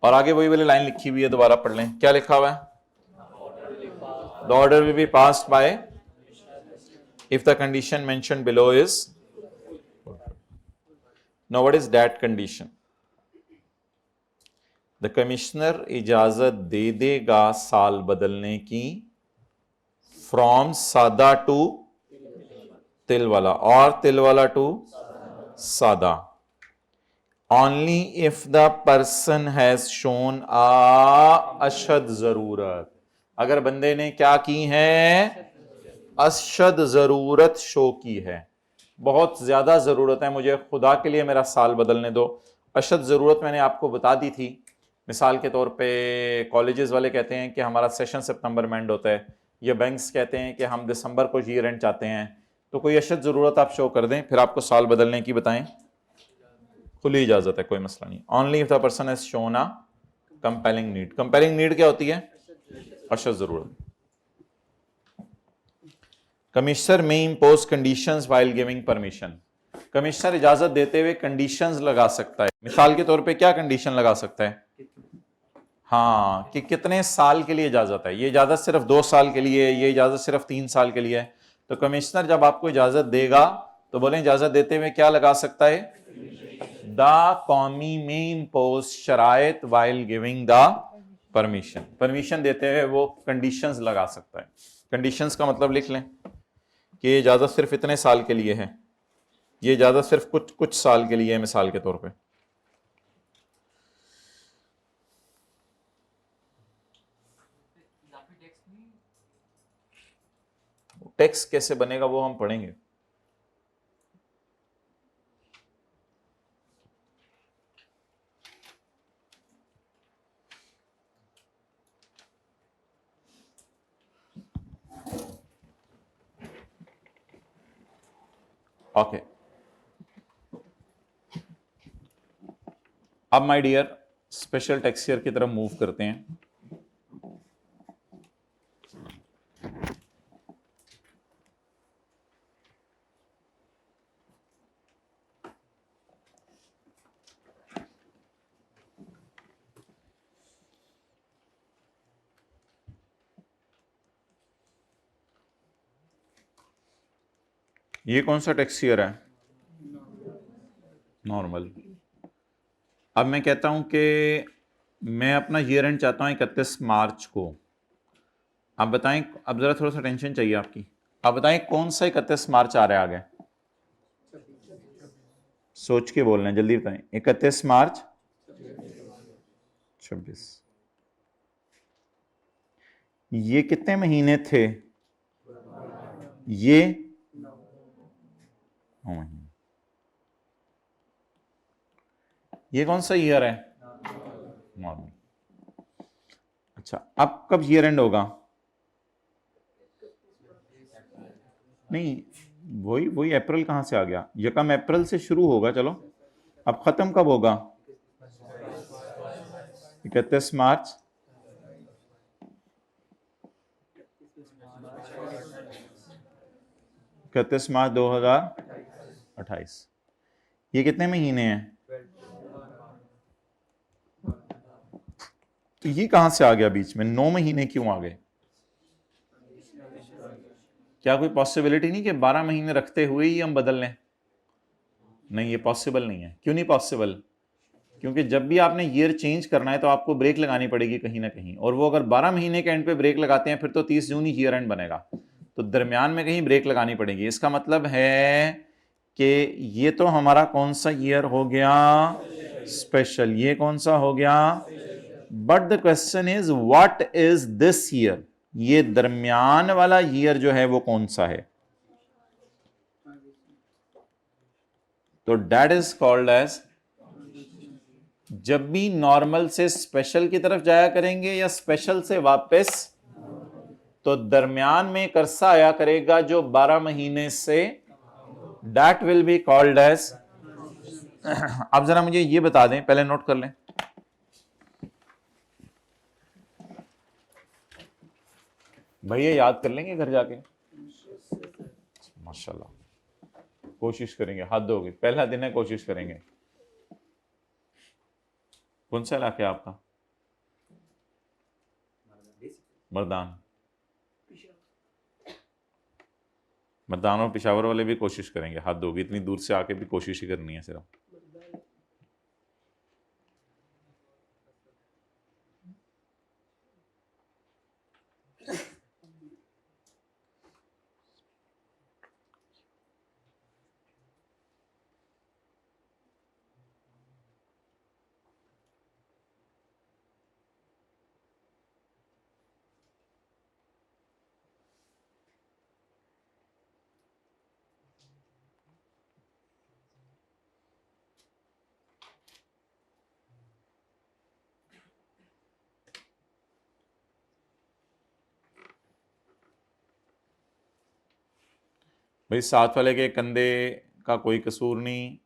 और आगे वही वाली लाइन लिखी हुई है, दोबारा पढ़ लें। क्या लिखा हुआ है? The order will be passed by if the condition mentioned below is. Now what is that condition? The commissioner इजाजत दे देगा साल बदलने की फ्रॉम सादा टू तिल वाला और तिल वाला टू सादा, only if the person has shown अशद जरूरत। अगर बंदे ने क्या की है? अशद जरूरत शो की है, बहुत ज्यादा जरूरत है मुझे, खुदा के लिए मेरा साल बदलने दो। अशद जरूरत मैंने आपको बता दी थी। मिसाल के तौर पे कॉलेजेस वाले कहते हैं कि हमारा सेशन सितंबर में एंड होता है, या बैंक्स कहते हैं कि हम दिसंबर को ईयर एंड चाहते हैं, तो कोई अशद ज़रूरत आप शो कर दें, फिर आपको साल बदलने की बताएं, खुली इजाज़त है, कोई मसला नहीं। Only if the person has shown a compelling need. Compelling need क्या होती है? अशद ज़रूरत। कमिश्नर में impose conditions while giving permission. Commissioner इजाजत देते हुए कंडीशंस लगा सकता है। मिसाल के तौर पे क्या कंडीशन लगा सकता है? हाँ, कि कितने साल के लिए इजाजत है, ये इजाजत सिर्फ 2 साल के लिए, ये इजाजत सिर्फ 3 साल के लिए है। तो कमिश्नर जब आपको इजाजत देगा तो बोले इजाजत देते हुए क्या लगा सकता है? द कौमी में इम्पोज शराइत while giving the permission. Permission देते हुए वो कंडीशंस लगा सकता है। कंडीशंस का मतलब लिख लें कि इजाजत सिर्फ इतने साल के लिए है, ये इजाजत सिर्फ कुछ कुछ साल के लिए है, मिसाल के तौर पे। टैक्स कैसे बनेगा वो हम पढ़ेंगे। ओके, अब my dear special tax year की तरफ मूव करते हैं। ये कौन सा टैक्स ईयर है? नॉर्मल। अब मैं कहता हूं कि मैं अपना ईयर एंड चाहता हूं 31 मार्च को। आप बताएं, अब जरा थोड़ा सा टेंशन चाहिए आपकी। आप बताएं कौन सा 31 मार्च आ रहा है आगे? सोच के बोल रहे हैं, जल्दी बताएं। 31 मार्च 26। ये कितने महीने थे? ये 9 महीने। ये कौन सा ईयर है? नॉर्मल। अच्छा, अब कब ईयर एंड होगा? नहीं, वही वही अप्रैल कहां से आ गया? यकम अप्रैल से शुरू होगा, चलो। अब खत्म कब होगा? 31 मार्च 2028। ये कितने महीने हैं? तो ये कहां से आ गया बीच में? 9 महीने क्यों आ गए? क्या कोई पॉसिबिलिटी नहीं कि 12 महीने रखते हुए ही हम बदल लें? नहीं, ये पॉसिबल नहीं है। क्यों नहीं पॉसिबल? क्योंकि जब भी आपने ईयर चेंज करना है तो आपको ब्रेक लगानी पड़ेगी कहीं ना कहीं, और वो अगर 12 महीने के एंड पे ब्रेक लगाते हैं फिर तो 30 जून ही ईयर एंड बनेगा, तो दरमियान में कहीं ब्रेक लगानी पड़ेगी। इसका मतलब है कि ये तो हमारा कौन सा ईयर हो गया? स्पेशल। ये कौन सा हो गया? But the question is what is this year? ये दरमियान वाला ईयर जो है वो कौन सा है? तो दैट इज कॉल्ड एज, जब भी नॉर्मल से स्पेशल की तरफ जाया करेंगे या स्पेशल से वापस, तो दरमियान में एक अरसा आया करेगा जो 12 महीने से, that will be called as. अब जरा मुझे ये बता दें, पहले नोट कर लें। भैया याद कर लेंगे घर जाके? माशाल्लाह, कोशिश करेंगे, हद होगी, पहला दिन है, कोशिश करेंगे। कौन सा इलाका है आपका? मर्दान। मर्दान और पिशावर वाले भी कोशिश करेंगे, हद होगी, इतनी दूर से आके भी कोशिश ही करनी है सिर्फ। भाई साथ वाले के कंधे का कोई कसूर नहीं,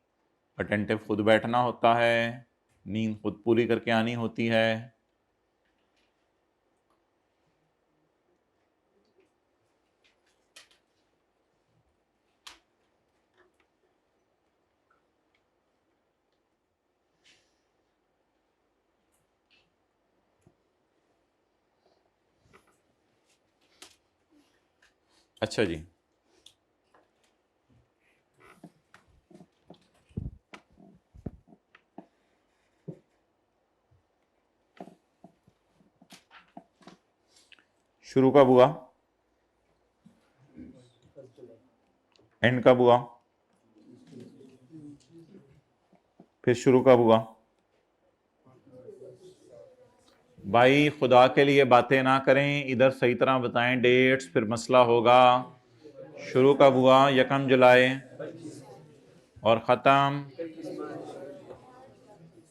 अटेंटिव खुद बैठना होता है, नींद खुद पूरी करके आनी होती है। अच्छा जी, शुरू कब हुआ, एंड कब हुआ, फिर शुरू कब हुआ? भाई खुदा के लिए बातें ना करें, इधर सही तरह बताएं डेट्स, फिर मसला होगा। शुरू कब हुआ? 1 जुलाई। और ख़त्म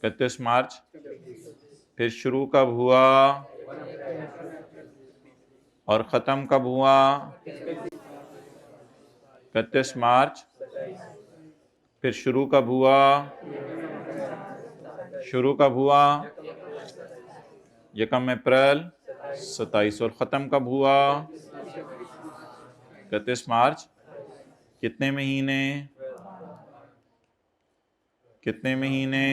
31 मार्च। फिर शुरू कब हुआ और ख़त्म कब हुआ? 31 मार्च। फिर शुरू कब हुआ? शुरू कब हुआ? 1 अप्रैल 27। और ख़त्म कब हुआ? 31 मार्च। कितने महीने? कितने महीने?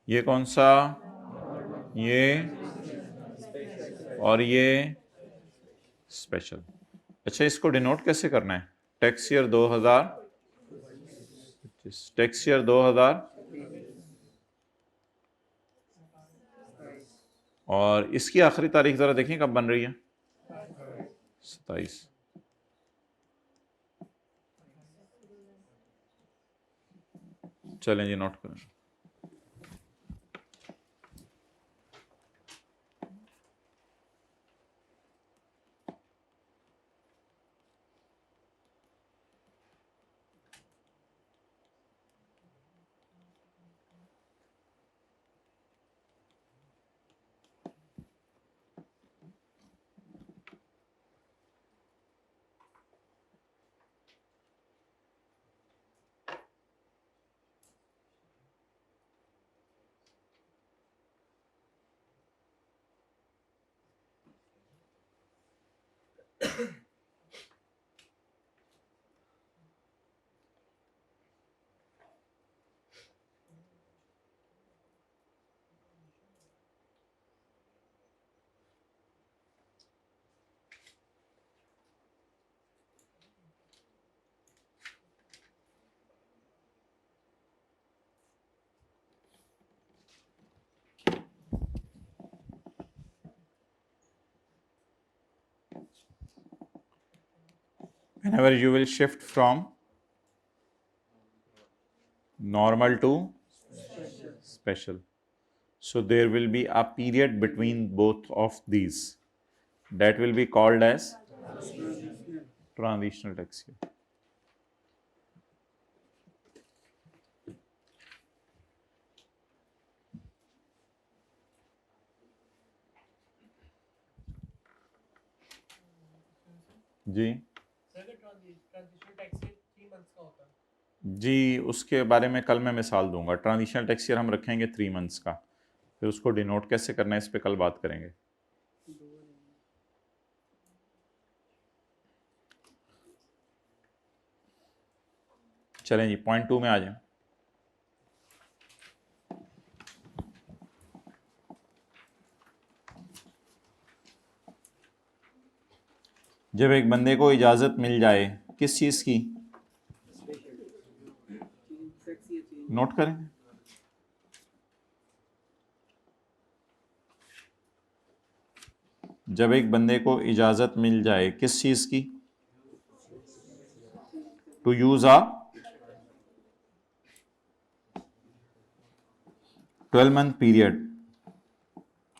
ये कौन सा? ये और ये स्पेशल। अच्छा, इसको डिनोट कैसे करना है? टैक्स ईयर 2000, टैक्स ईयर 2000 और इसकी आखिरी तारीख जरा देखें कब बन रही है? 27। चलें जी, नोट करें। Whenever you will shift from normal to special, so there will be a period between both of these that will be called as transitional tax year. जी जी, उसके बारे में कल मैं मिसाल दूंगा। ट्रांजिशनल टैक्स ईयर हम रखेंगे 3 मंथ्स का, फिर उसको डिनोट कैसे करना है इस पे कल बात करेंगे। चलें जी, पॉइंट 2 में आ जाएं। जब एक बंदे को इजाज़त मिल जाए किस चीज़ की, नोट करें। जब एक बंदे को इजाज़त मिल जाए किस चीज़ की? To use a 12-month period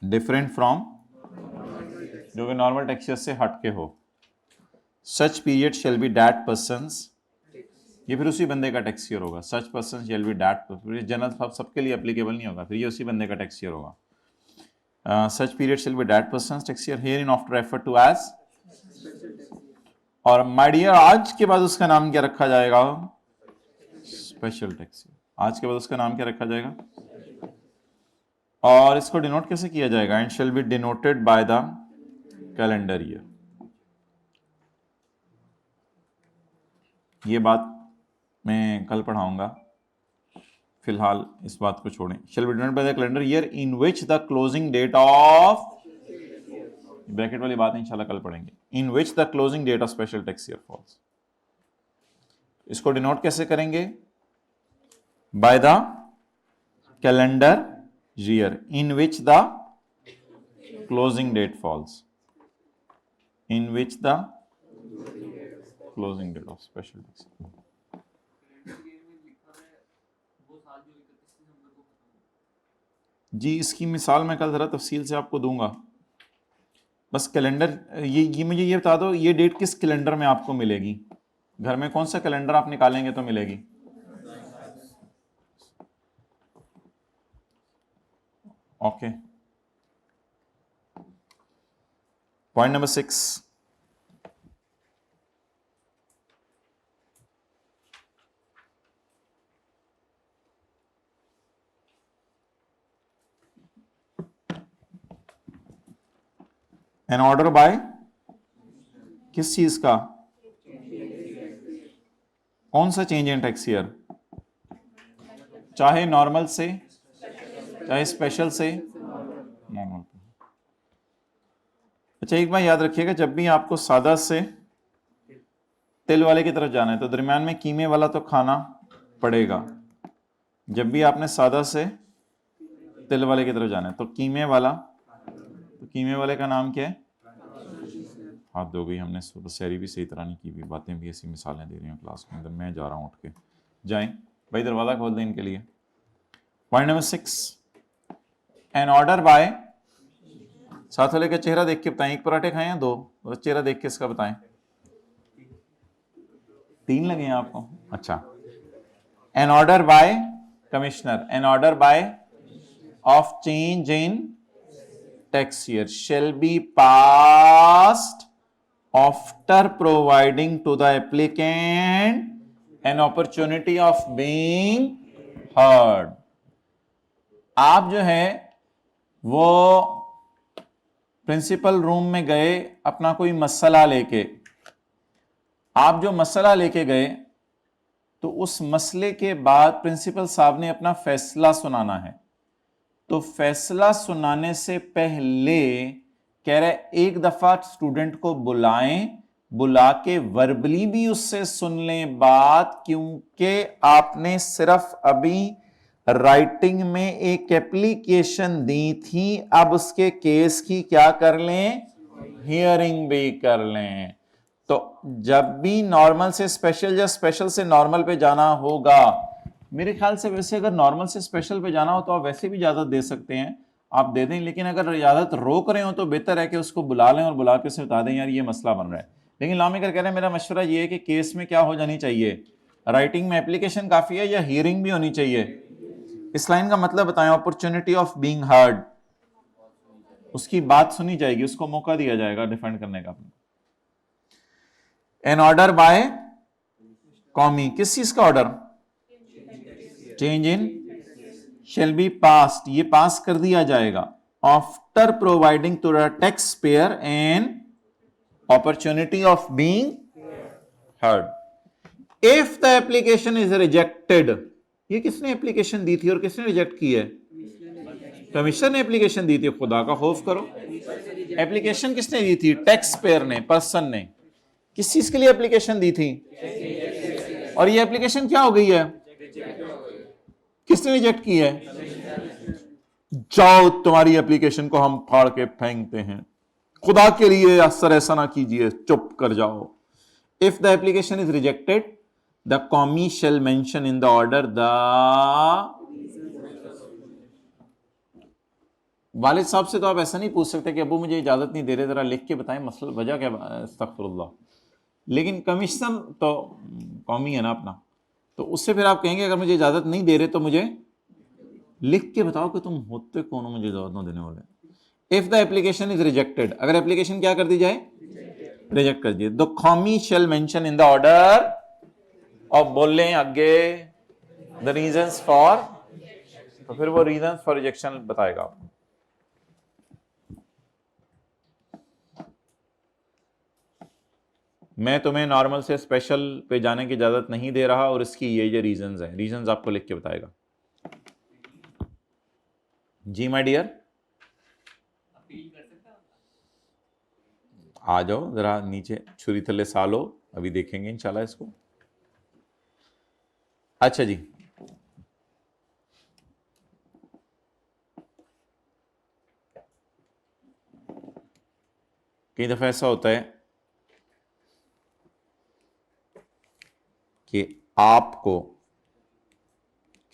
different from, जो कि नॉर्मल टैक्स ईयर से हट के हो। Such period shall be that person's, ये फिर उसी बंदे का टैक्स ईयर होगा। Such person shall be that, general सबके लिए एप्लीकेबल नहीं होगा, फिर ये उसी बंदे का टैक्स ईयर होगा। Such period shall be that person's tax year, hereinafter refer to as और माय डियर आज के बाद उसका नाम क्या रखा जाएगा? Special tax year. आज के बाद उसका नाम क्या रखा जाएगा? और इसको डिनोट कैसे किया जाएगा? And shall be denoted by the calendar year. ये बात मैं कल पढ़ाऊंगा, फिलहाल इस बात को छोड़ें। Shall be denoted by the calendar year in which the closing date of, bracket वाली बात इंशाल्लाह कल पढ़ेंगे। In which the closing date of special tax year falls. इसको डिनोट कैसे करेंगे? By the calendar year in which the closing date falls, in which the closing date of special tax. जी इसकी मिसाल मैं कल जरा तफसील से आपको दूंगा। बस कैलेंडर, ये मुझे ये बता दो, ये डेट किस कैलेंडर में आपको मिलेगी? घर में कौन सा कैलेंडर आप निकालेंगे तो मिलेगी? Okay, point number 6, an order by किस चीज का? कौन सा चेंज इन टैक्स ईयर? चाहे नॉर्मल से चाहे स्पेशल से, नॉर्मल। अच्छा एक बात याद रखिएगा, जब भी आपको सादा से तिल वाले की तरफ जाना है तो दरमियान में कीमे वाला तो खाना पड़ेगा। जब भी आपने सादा से तिल वाले की तरफ जाना है तो कीमे वाला, तो कीमे वाले का नाम क्या है? हाथ दो गई, हमने सुबह सैरी भी सही तरह नहीं की हुई, बातें भी ऐसी मिसालें दे रही हैं क्लास के अंदर। मैं जा रहा हूँ उठ के, जाएं भाई दरवाजा खोल दें इनके लिए। Point number 6, an order by, साथ वाले का चेहरा देख के बताएं, एक पराठे खाए हैं दो? और चेहरा देख के इसका बताएं। 3 लगे हैं आपको? अच्छा, an order by commissioner, an order by of change in tax year shall be passed after providing to the applicant an opportunity of being heard। आप जो है वो प्रिंसिपल रूम में गए अपना कोई मसला लेके, आप जो मसला लेके गए तो उस मसले के बाद प्रिंसिपल साहब ने अपना फैसला सुनाना है। तो फैसला सुनाने से पहले कह रहे एक दफा स्टूडेंट को बुलाएं, बुला के वर्बली भी उससे सुन लें बात, क्योंकि आपने सिर्फ अभी राइटिंग में एक एप्लीकेशन दी थी, अब उसके केस की क्या कर लें? हियरिंग भी कर लें। तो जब भी नॉर्मल से स्पेशल या स्पेशल से नॉर्मल पे जाना होगा, मेरे ख्याल से वैसे अगर नॉर्मल से स्पेशल पे जाना हो तो आप वैसे भी इजाजत दे सकते हैं, आप दे दें। लेकिन अगर इजाजत रोक रहे हो तो बेहतर है कि उसको बुला लें और बुला के उसे बता दें यार ये मसला बन रहा है। लेकिन लॉमेकर कह रहे हैं मेरा मशवरा ये है कि केस में क्या हो जानी चाहिए? राइटिंग में एप्लीकेशन काफी है या हियरिंग भी होनी चाहिए? इस लाइन का मतलब बताएं, अपॉर्चुनिटी ऑफ बीइंग हर्ड, उसकी बात सुनी जाएगी, उसको मौका दिया जाएगा डिफेंड करने का। एन ऑर्डर बाय कॉमी, किस चीज का order? Change in shall be passed, ये पास कर दिया जाएगा after providing to the taxpayer an opportunity of being heard। if the application is rejected, ये किसने एप्लीकेशन दी थी और किसने रिजेक्ट की है? कमिश्नर ने एप्लीकेशन दी थी। खुदा का खौफ करो, एप्लीकेशन किसने दी थी? टैक्स पेयर ने, पर्सन ने। किस चीज के लिए एप्लीकेशन दी थी? और ये एप्लीकेशन क्या हो गई है? किसने रिजेक्ट की है? जाओ तुम्हारी एप्लीकेशन को हम फाड़ के फेंकते हैं, खुदा के लिए असर ऐसा ना कीजिए, चुप कर जाओ। If the application is rejected the कॉमी shall mention in the order the, वालिद साहब से तो आप ऐसा नहीं पूछ सकते कि अबू मुझे इजाजत नहीं दे रहे, जरा लिख के बताएं मसला, वजह क्या? अस्तगफिरुल्लाह। लेकिन कमिश्नर तो कौमी है ना अपना, तो उससे फिर आप कहेंगे अगर मुझे इजाजत नहीं दे रहे तो मुझे लिख के बताओ कि तुम होते कौन हो मुझे इजाजत ना देने वाले। If the application is rejected, अगर एप्लीकेशन क्या कर दी जाए? रिजेक्ट कर दिए। द कॉमी shall mention in the order, और बोल लें आगे द रीजंस फॉर, तो फिर वो रीजंस फॉर रिजेक्शन बताएगा आपको। मैं तुम्हें नॉर्मल से स्पेशल पे जाने की इजाजत नहीं दे रहा, और इसकी ये रीजंस हैं। रीजंस आपको लिख के बताएगा। जी माय डियर, आ जाओ जरा नीचे, छुरी थल्ले सालो, अभी देखेंगे इंशाल्लाह इसको। अच्छा जी, कई दफा ऐसा होता है कि आपको,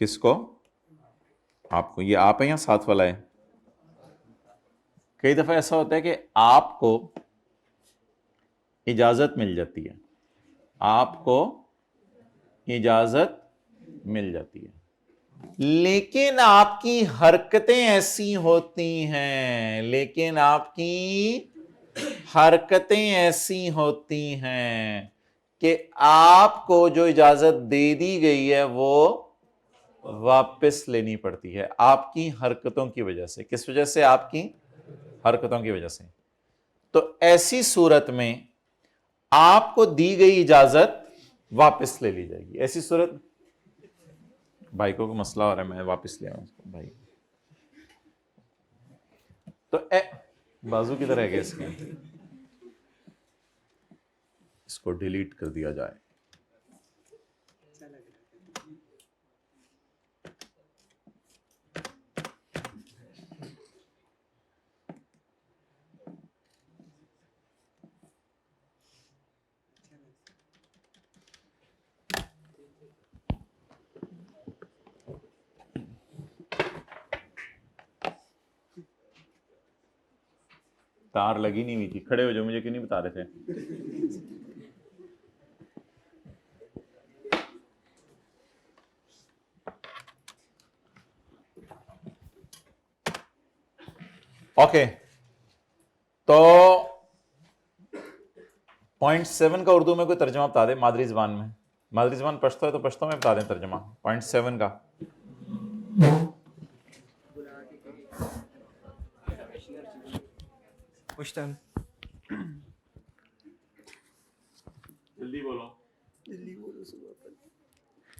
किसको, आपको, ये आप है या साथ वाला है? कई दफा ऐसा होता है कि आपको इजाजत मिल जाती है, आपको इजाजत मिल जाती है, लेकिन आपकी हरकतें ऐसी होती हैं, लेकिन आपकी हरकतें ऐसी होती हैं कि आपको जो इजाजत दे दी गई है वो वापस लेनी पड़ती है, आपकी हरकतों की वजह से। किस वजह से? आपकी हरकतों की वजह से। तो ऐसी सूरत में आपको दी गई इजाजत वापस ले ली जाएगी। ऐसी सूरत, भाई को मसला हो रहा है, मैं वापस ले आऊं उसको भाई। तो बाजू किधर है इसके, इसको डिलीट कर दिया जाए। तार लगी नहीं हुई थी, खड़े हो जाओ, मुझे क्यों नहीं बता रहे थे? ओके, तो पॉइंट 7 का उर्दू में कोई तर्जमा बता दे मादरी जबान में। मादरी जबान पश्तो है तो पश्तो में बता दें तर्जमा पॉइंट 7 का। जल्दी बोलो।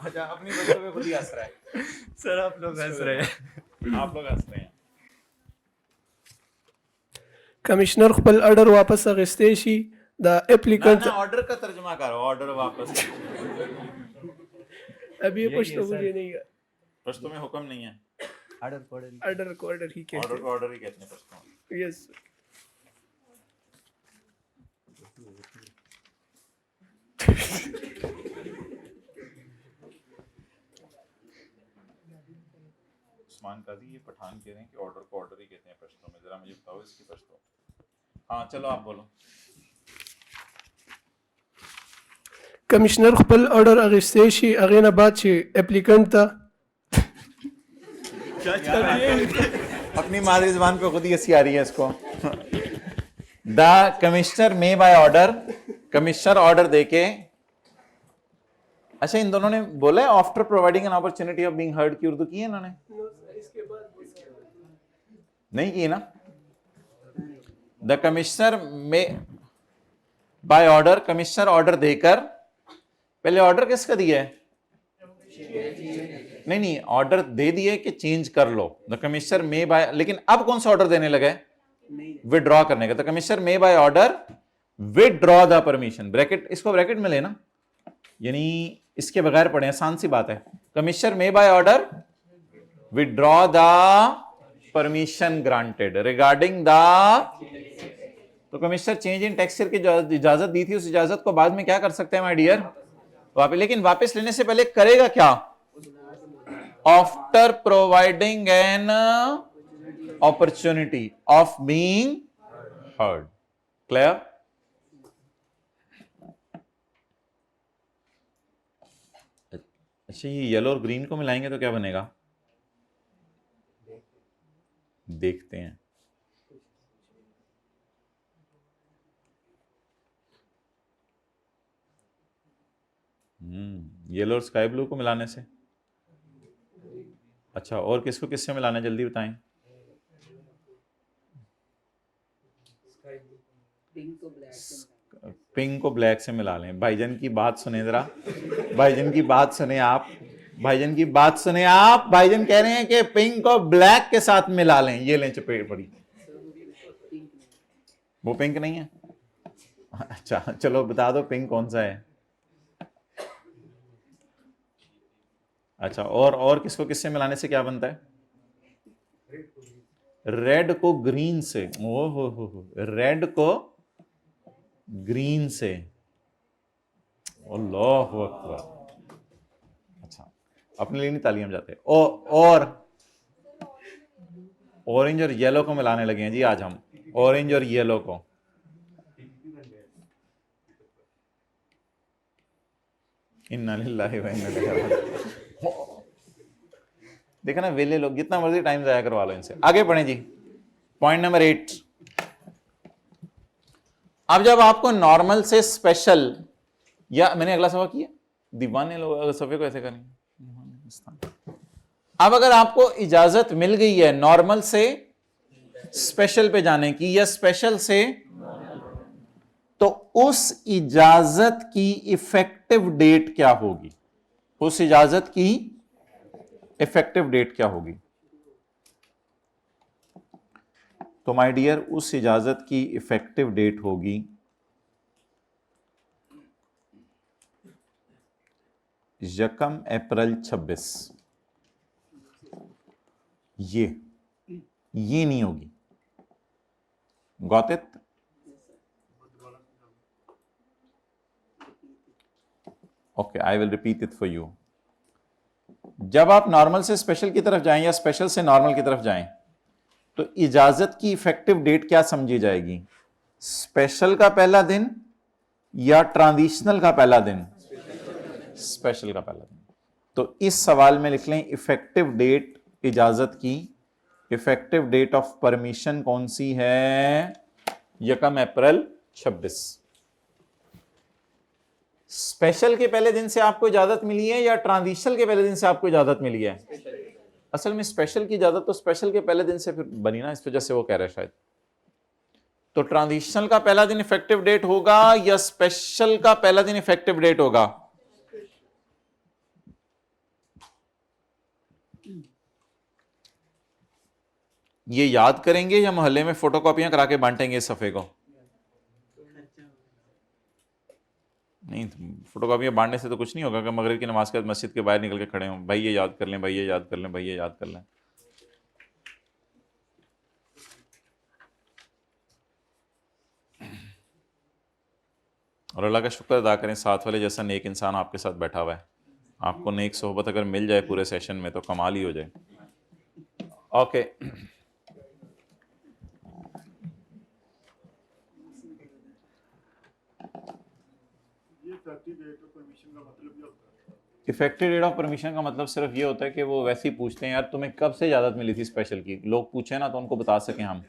अच्छा, अपनी बच्चों पे खुद ही हंस रहा है। सर आप लोग हंस रहे हैं। आप लोग हंस रहे हैं। कमिश्नर खपल ऑर्डर वापस अगस्ते शी द ना एप्लीकेंट ना, ऑर्डर का तर्जमा करो, ऑर्डर वापस। अभी ये पश्तो मुझे नहीं है, पश्तो में हुक्म नहीं है, ऑर्डर को ऑर्डर ही कहते ऑर्डर को ऑर्डर ही कहते हैं पश्तो में। हैं। यस उस्मान काजी, ये पठान कह रहे हैं कि ऑर्डर को ऑर्डर ही कहते हैं पश्तो में, जरा मुझे बताओ इसकी पश्तो। हाँ चलो आप बोलो। कमिश्नर खपल ऑर्डर अगस्ते शी अगेना बाद शी एप्लीकेंट था अपनी मादरी जबान पे खुद ही हंसी आ रही है इसको। द कमिश्नर में बाय ऑर्डर, कमिश्नर ऑर्डर देके, अच्छा इन दोनों ने बोला है after providing an opportunity of being heard की उर्दू की है इन्होंने? नहीं की ना। द कमिश्नर में बाय ऑर्डर, कमिश्नर ऑर्डर देकर, पहले ऑर्डर किसका दिया है? नहीं नहीं, ऑर्डर दे दिए कि चेंज कर लो। द कमिश्नर मे बाय, लेकिन अब कौन सा ऑर्डर देने लगा है? विड्रॉ करने का। The commissioner may by order withdraw the permission, bracket, इसको ब्रैकेट में लेना, यानी इसके बगैर पढ़े, आसान सी बात है। Commissioner may by order withdraw the permission granted regarding the, तो कमिश्नर चेंज इन टेक्सचर की जो इजाजत दी थी, उस इजाजत को बाद में क्या कर सकते हैं माय डियर? वापस। लेकिन वापस लेने से पहले करेगा क्या? After providing an opportunity of being heard. Clear? अच्छा, ये येलो और ग्रीन को मिलाएंगे तो क्या बनेगा? देखते हैं। येलो और स्काई ब्लू को मिलाने से। अच्छा, और किसको किससे मिलाना है, जल्दी बताएं। पिंक को ब्लैक से मिला लें। भाईजान की बात सुने जरा, भाईजान की बात सुने आप, भाईजान की बात सुने आप। भाईजान कह रहे हैं कि पिंक को ब्लैक के साथ मिला लें। ये लें चपेट पड़ी, वो पिंक नहीं है। अच्छा चलो बता दो पिंक कौन सा है। अच्छा, और किसको किससे मिलाने से क्या बनता है। रेड को ग्रीन से। ओ हो, रेड को ग्रीन से। अल्लाहु अकबर। अच्छा, अपने लिए नहीं तालियां जाते। और ऑरेंज और येलो को मिलाने लगे हैं जी आज हम, ऑरेंज और येलो को। इन्ना लिल्लाहि व इन्ना इलैहि राजिऊन। देखा ना, वेले लोग, जितना मर्जी टाइम जाया करवा लो इनसे। आगे बढ़े जी, पॉइंट नंबर 8। अब जब आपको नॉर्मल से स्पेशल, या मैंने अगला सफा किया, दीवाने लोग सफे को ऐसे करेंगे। अब अगर आपको इजाजत मिल गई है नॉर्मल से स्पेशल पे जाने की, या स्पेशल से, तो उस इजाजत की इफेक्टिव डेट क्या होगी। उस इजाजत की इफेक्टिव डेट क्या होगी। तो माय डियर, उस इजाजत की इफेक्टिव डेट होगी 1 अप्रैल 26। ये नहीं होगी। Got it. Okay, I will repeat it for you. जब आप नॉर्मल से स्पेशल की तरफ जाएं या स्पेशल से नॉर्मल की तरफ जाएं, तो इजाजत की इफेक्टिव डेट क्या समझी जाएगी। स्पेशल का पहला दिन या ट्रांजिशनल का पहला दिन। स्पेशल का पहला दिन। तो इस सवाल में लिख लें इफेक्टिव डेट इजाजत की, इफेक्टिव डेट ऑफ परमिशन कौन सी है। 1 अप्रैल 26। स्पेशल के पहले दिन से आपको इजाजत मिली है या ट्रांजिशनल के पहले दिन से आपको इजाजत मिली है। असल में स्पेशल की इजाजत तो स्पेशल के पहले दिन से फिर बनी ना, इस वजह से वो कह रहा है शायद। तो ट्रांजिशनल का पहला दिन इफेक्टिव डेट होगा या स्पेशल का पहला दिन इफेक्टिव डेट होगा। ये याद करेंगे या मोहल्ले में फोटोकॉपियां करा के बांटेंगे इस सफे को। नहीं, फोटोकॉपियां बांटने से तो कुछ नहीं होगा कि मगरिब की नमाज के बाद मस्जिद के बाहर निकल के खड़े हों, भाई ये याद कर लें, भाई ये याद कर लें, भाई ये याद कर लें। और अल्लाह का शुक्र अदा करें, साथ वाले जैसा नेक इंसान आपके साथ बैठा हुआ है। आपको नेक सोहबत अगर मिल जाए पूरे सेशन में तो कमाल ही हो जाए। Okay, effective date of permission का मतलब सिर्फ ये होता है कि वो वैसे ही पूछते हैं, यार तुम्हें कब से इजाज़त मिली थी स्पेशल की। लोग पूछे ना तो उनको बता सकें हम,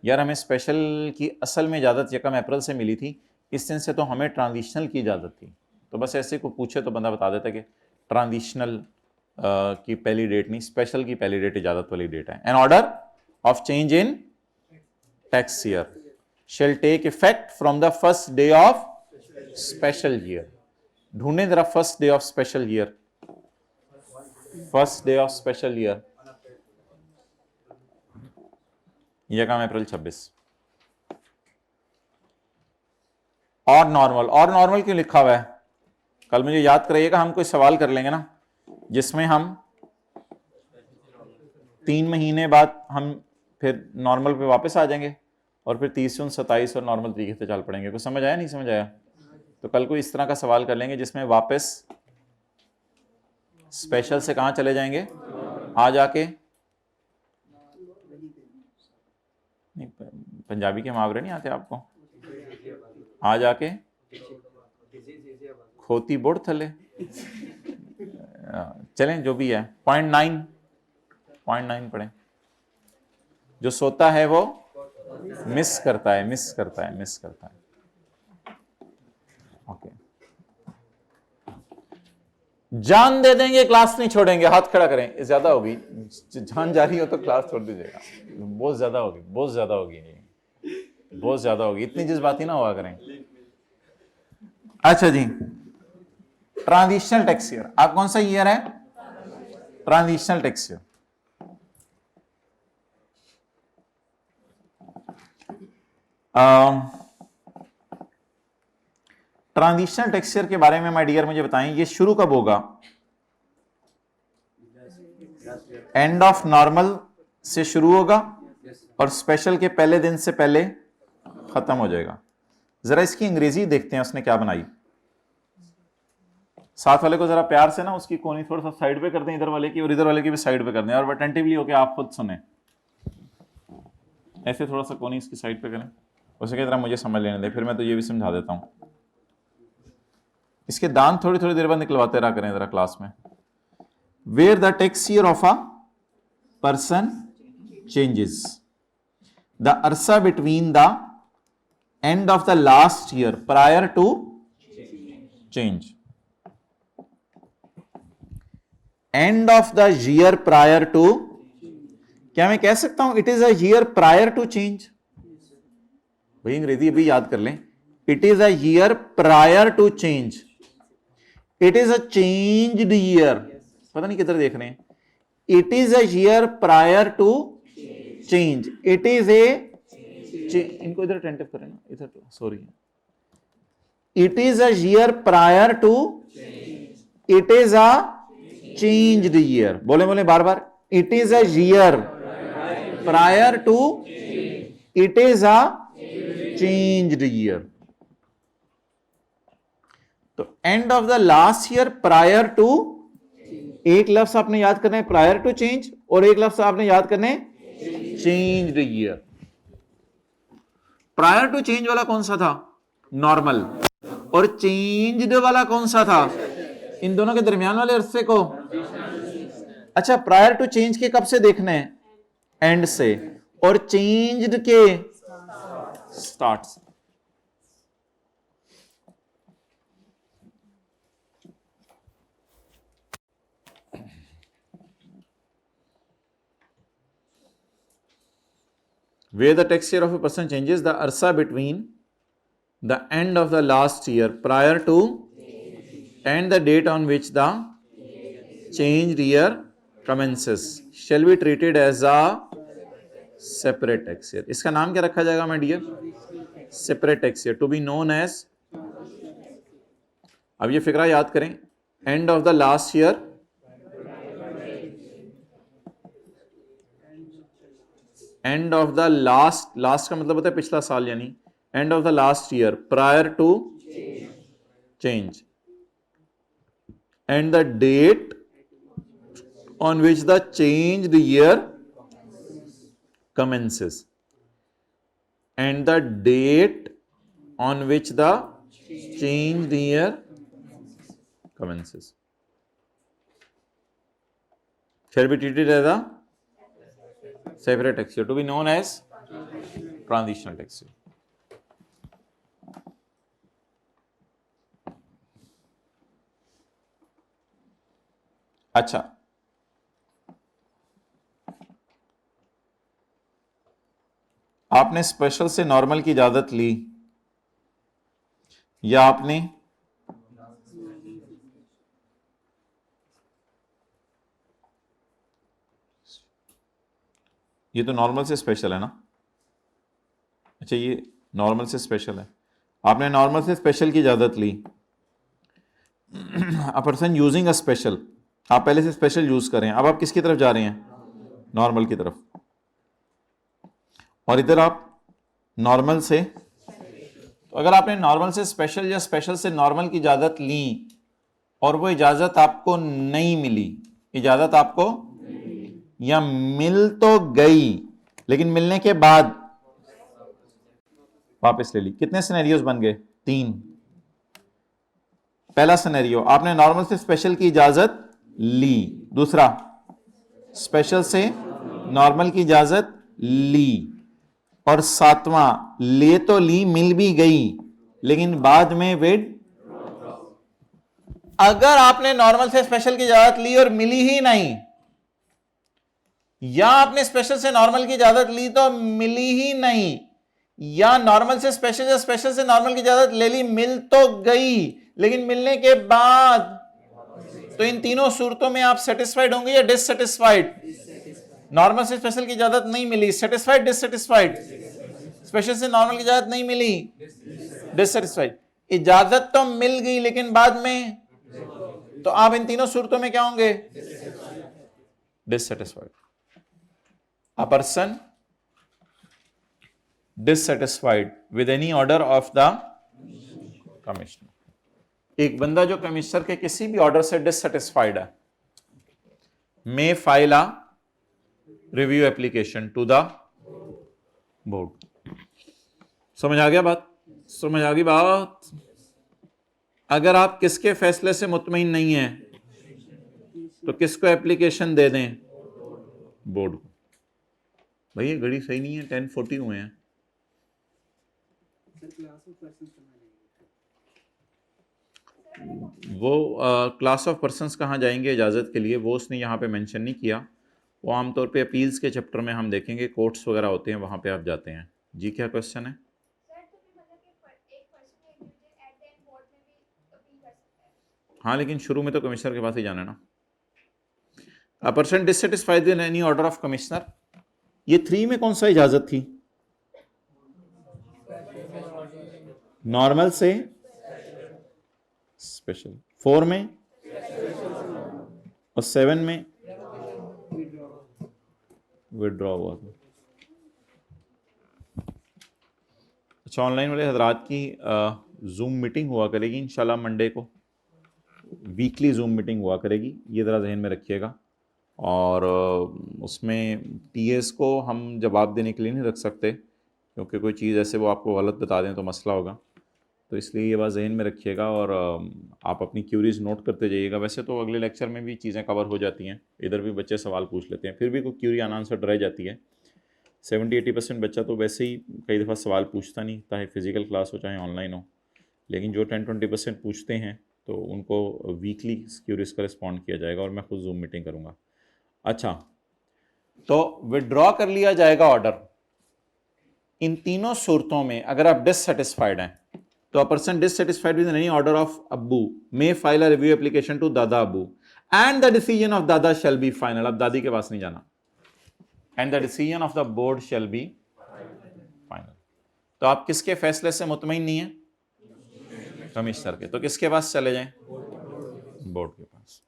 यार हमें स्पेशल की असल में इजाज़त 1 अप्रैल से मिली थी, इस दिन से तो हमें ट्रांजिशनल की इजाज़त थी। तो बस ऐसे को पूछे तो बंदा बता देता है कि ट्रांजिशनल की पहली डेट नहीं, स्पेशल की पहली डेट इजाज़त वाली डेट है। An order of change in tax year shall take effect from the first day of special year. ढूंढे जरा first day of special year. First day of special year 1 April 26। और normal क्यों लिखा हुआ है। कल मुझे याद कराइएगा, हम कोई सवाल कर लेंगे ना जिसमें हम 3 महीने बाद हम फिर नॉर्मल पे वापस आ जाएंगे और फिर 30 जून 27 और नॉर्मल तरीके से चल पड़ेंगे। कुछ समझ आया, नहीं समझ आया तो कल को इस तरह का सवाल कर लेंगे जिसमें वापस स्पेशल से कहां चले जाएंगे, आ जाके नहीं, पंजाबी के मुहावरे नहीं आते आपको, आ जाके खोती बोर्ड थले। चलें जो भी है। पॉइंट 9 पढ़ें। जो सोता है वो मिस करता है, मिस करता है, मिस करता है। ओके, जान दे देंगे क्लास नहीं छोड़ेंगे, हाथ खड़ा करें। ज्यादा होगी, जान जा रही हो तो क्लास छोड़ दीजिएगा, बहुत ज्यादा होगी, बहुत ज्यादा होगी, बहुत ज्यादा होगी, इतनी जज्बाती ना हुआ करें। अच्छा जी, ट्रांजिशनल टैक्स ईयर, आप कौन सा ईयर है? Transitional tax year. Transitional tax year के बारे में माय डियर मुझे बताएं, ये शुरू कब होगा? एंड ऑफ नॉर्मल से शुरू होगा और स्पेशल के पहले दिन से पहले खत्म हो जाएगा। जरा इसकी अंग्रेजी देखते हैं उसने क्या बनाई। साथ वाले को जरा प्यार से ना उसकी कोनी थोड़ा सा साइड पे कर दें, इधर वाले की और इधर वाले की भी साइड पे कर दें, और अटेंटिवली होके आप खुद सुने। ऐसे थोड़ा सा कोनी इसकी साइड पे करें, उसे की तरह मुझे समझ लेने दे, फिर मैं तो ये भी समझा देता हूं। इसके दांत थोड़ी थोड़ी देर बाद निकलवाते रहा करें जरा क्लास में। Where the tax year of a person changes, the अरसा between the end of the last year prior to change, end of the year prior to, क्या मैं कह सकता हूं it is a year prior to change? भाई अंग्रेजी अभी याद कर लें, it is a year prior to change, it is a changed year. पता नहीं किधर देख रहे हैं, it is a year prior to change, it is a, इनको इधर अटेंटिव करें ना, इधर, sorry, it is a year prior to, it is a changed year. बोले बोले बार बार, it is a year prior to, it is a changed year. तो end of the last year prior to, एक लफ्ज आपने याद करना है प्रायर टू चेंज, और एक लफ्ज आपने याद करना है changed year. Prior to change वाला कौन सा था? नॉर्मल। और चेंज्ड वाला कौन सा था? इन दोनों के दरमियान वाले अरसे को। अच्छा, प्रायर टू चेंज के कब से देखना है? एंड से, और चेंज्ड के स्टार्ट से। Where the tax year of a person changes, the arsa between the end of the last year prior to and the date on which the changed year commences shall be treated as a separate tax year. इसका नाम क्या रखा जाएगा my dear? Separate tax year, to be known as, अब ये फिक्रा याद करें, end of the last year end of the last, last का मतलब होता है पिछला साल, यानी end of the last year prior to change, and the date on which the changed year commences, and the date on which the changed year commences shall be treated as a separate tax year, to be known as transitional tax year. अच्छा, आपने special से normal की इजाजत ली, या आपने ये तो normal से स्पेशल है ना? अच्छा, ये नॉर्मल से स्पेशल है, आपने नॉर्मल से स्पेशल की इजाजत ली। A person using a special, आप पहले से स्पेशल यूज करें, अब आप किसकी तरफ जा रहे हैं? नॉर्मल की तरफ। और इधर आप नॉर्मल से, तो अगर आपने नॉर्मल से स्पेशल या स्पेशल से नॉर्मल की इजाजत ली और वो इजाजत आपको नहीं मिली, इजाजत आपको या मिल तो गई लेकिन मिलने के बाद वापस ले ली, कितने सिनेरियोज बन गए? 3। पहला सिनेरियो, आपने नॉर्मल से स्पेशल की इजाजत ली। दूसरा, स्पेशल से नॉर्मल की इजाजत ली, और सातवां ले तो ली, मिल भी गई, लेकिन बाद में विद। अगर आपने नॉर्मल से स्पेशल की इजाजत ली और मिली ही नहीं, या आपने स्पेशल से नॉर्मल की इजाजत ली तो मिली ही नहीं, या नॉर्मल से स्पेशल या स्पेशल से नॉर्मल की इजाजत ले ली, मिल तो गई लेकिन मिलने के बाद, तो इन तीनों सूरतों में आप सेटिस्फाइड होंगे या डिससेटिस्फाइड? नॉर्मल से स्पेशल की इजाजत नहीं मिली, सेटिस्फाइड डिससेटिस्फाइड? स्पेशल से नॉर्मल की इजाजत नहीं मिली, डिससेटिस्फाइड। इजाजत तो मिल गई लेकिन बाद में, तो आप इन तीनों सूरतों में क्या होंगे? Dissatisfied. A person dissatisfied with any order of the commissioner. एक बंदा जो कमिश्नर के किसी भी ऑर्डर से डिससेटिस्फाइड है, may file a review application to the board. समझ आ गया बात? समझ आ गई बात? अगर आप किसके फैसले से मुतमईन नहीं हैं तो किसको एप्लीकेशन दे दें? बोर्ड को। भाई ये घड़ी सही नहीं है, 10:40 हुए हैं। वो क्लास ऑफ पर्सन्स कहाँ जाएंगे इजाज़त के लिए, वो उसने यहाँ पे मेंशन नहीं किया। वो आमतौर पे अपील्स के चैप्टर में हम देखेंगे, कोर्ट्स वगैरह होते हैं, वहाँ पे आप जाते हैं। जी क्या क्वेश्चन है? हाँ, लेकिन शुरू में तो कमिश्नर के पास ही जाना है ना। अ person dissatisfied with any order of commissioner, ये 3 में कौन सा इजाजत थी? नॉर्मल से स्पेशल, 4 में और 7 में विड्रॉ हुआ था। अच्छा, ऑनलाइन वाले हजरात की जूम मीटिंग हुआ करेगी इंशाल्लाह मंडे को, वीकली जूम मीटिंग हुआ करेगी, ये ज़रा जहन में रखिएगा। और उसमें टीएस को हम जवाब देने के लिए नहीं रख सकते, क्योंकि कोई चीज़ ऐसे वो आपको गलत बता दें तो मसला होगा, तो इसलिए ये बात जहन में रखिएगा। और आप अपनी क्यूरीज नोट करते जाइएगा। वैसे तो अगले लेक्चर में भी चीज़ें कवर हो जाती हैं, इधर भी बच्चे सवाल पूछ लेते हैं, फिर भी कोई क्यूरी अनआंसर्ड रह जाती है। 70-80% बच्चा तो वैसे ही कई दफ़ा सवाल पूछता नहीं, चाहे फिज़िकल क्लास हो चाहे ऑनलाइन हो, लेकिन जो 10-20% पूछते हैं तो उनको वीकली क्यूरीज का रिस्पॉन्ड किया जाएगा और मैं खुद जूम मीटिंग करूँगा। अच्छा, तो विड्रॉ कर लिया जाएगा ऑर्डर। इन तीनों सूरतों में अगर आप डिससेटिस्फाइड हैं तो a person dissatisfied with any order of अब्बू may file a review application to दादा अब्बू एंड द डिसीजन ऑफ दादा शैल बी फाइनल। अब दादी के पास नहीं जाना। And the decision of the board shall be final. तो आप किसके फैसले से मुतमईन नहीं है? कमिश्नर के। तो किसके पास चले जाएं? बोर्ड के पास।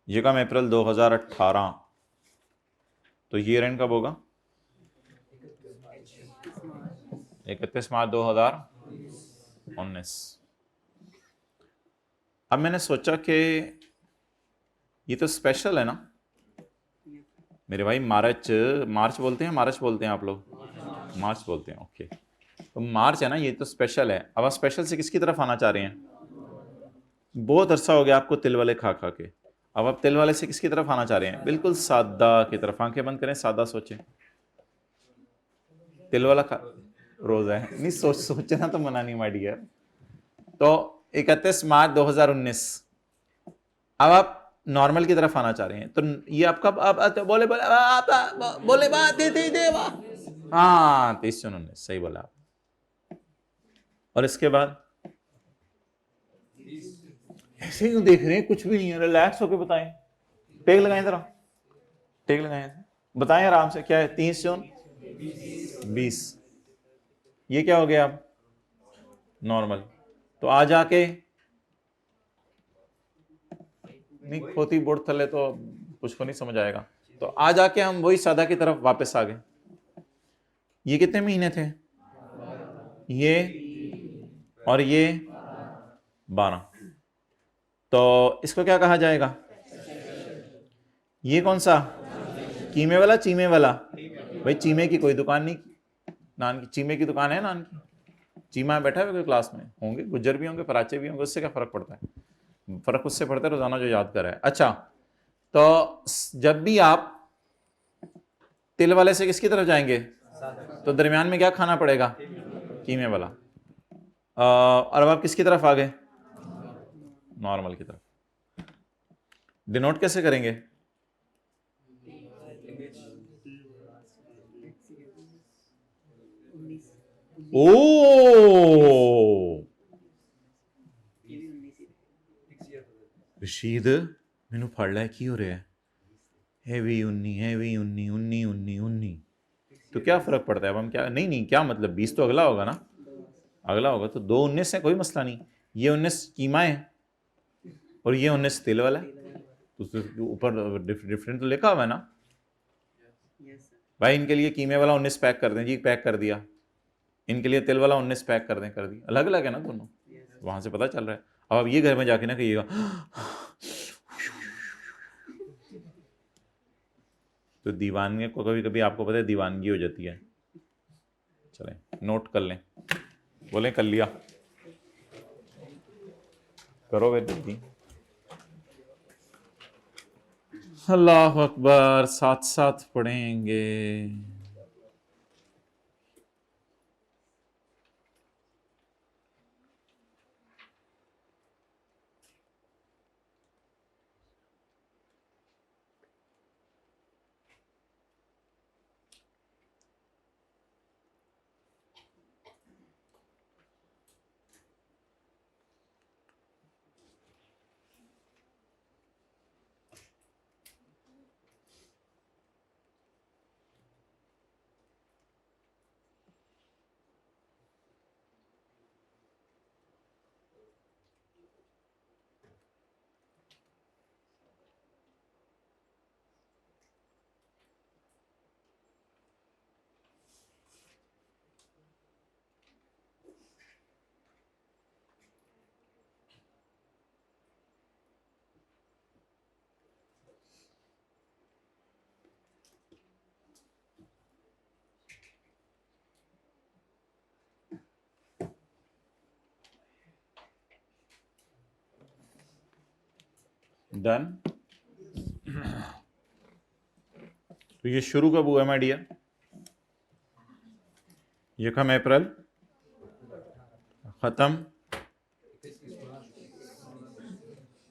ये कम अप्रैल 2018, तो ईयर एंड कब होगा? 31 मार्च 2019। अब मैंने सोचा कि ये तो स्पेशल है ना मेरे भाई। मार्च बोलते हैं, मार्च बोलते हैं आप लोग? मार्च बोलते हैं, ओके। तो मार्च है ना, ये तो स्पेशल है। अब आप स्पेशल से किसकी तरफ आना चाह रहे हैं? बहुत अरसा हो गया आपको तिल वाले खा खा के, अब आप तिल वाले से किसकी तरफ आना चाह रहे हैं? बिल्कुल सादा की तरफ। आंखें बंद करें, सादा सोचें। तिल वाला खा रोजा है नहीं, सोचना तो मना नहीं माय डियर। तो 31 मार्च 2019, अब आप नॉर्मल की तरफ आना चाह रहे हैं, तो ये आपका बोले बात हाँ 23/19 सही बोला आप। और इसके बाद ऐसे ही देख रहे हैं, कुछ भी नहीं है, रिलैक्स होकर बताएं। टेक लगाएं जरा, टेक लगाएं, बताएं आराम से। क्या है? 30 जून 20, ये क्या हो गया अब? नॉर्मल। तो आज आके नहीं खोती बोर्ड थले तो कुछ को नहीं समझ आएगा। तो आज आके हम वही सादा की तरफ वापस आ गए। ये कितने महीने थे? ये और ये 12। तो इसको क्या कहा जाएगा? ये कौन सा? कीमे वाला, चीमे वाला? भाई चीमे की कोई दुकान नहीं, नान की, चीमे की दुकान है नान की, चीमा बैठा है कोई क्लास में, होंगे गुज्जर भी होंगे, पराचे भी होंगे, उससे क्या फ़र्क पड़ता है? फ़र्क उससे पड़ता है रोज़ाना जो याद कर रहा है। अच्छा, तो जब भी आप तिल वाले से किसकी तरफ जाएंगे, तो दरमियान में क्या खाना पड़ेगा, कीमे वाला। और अब आप किसकी तरफ आ गए, नॉर्मल की तरफ। डिनोट कैसे करेंगे, ओ रशीद मैनू फड़ लिया, की हो रहा है, हैवी 19 हैवी 19 19 19 19, तो क्या फर्क पड़ता है अब हम क्या, नहीं नहीं क्या मतलब 20 तो अगला होगा ना, अगला होगा तो 2 19 है, कोई मसला नहीं, ये 19 कीमा है और ये 19 तेल वाला है, तो उसके ऊपर डिफरेंट तो लिखा हुआ है ना भाई। इनके लिए कीमे वाला 19 पैक कर दें जी, पैक कर दिया, इनके लिए तेल वाला 19 पैक कर दें, कर दिया, अलग अलग है ना दोनों, वहां से पता चल रहा है। अब आप ये घर में जाके ना कहिएगा तो दीवानगी को कभी कभी आपको पता है दीवानगी हो जाती है। चलें नोट कर लें, बोलें कर लिया, करो वे जल्दी। अल्लाह अकबर, साथ साथ पढ़ेंगे। डन। तो ये शुरू कब हुआ माय डियर, ये कम अप्रैल, खत्म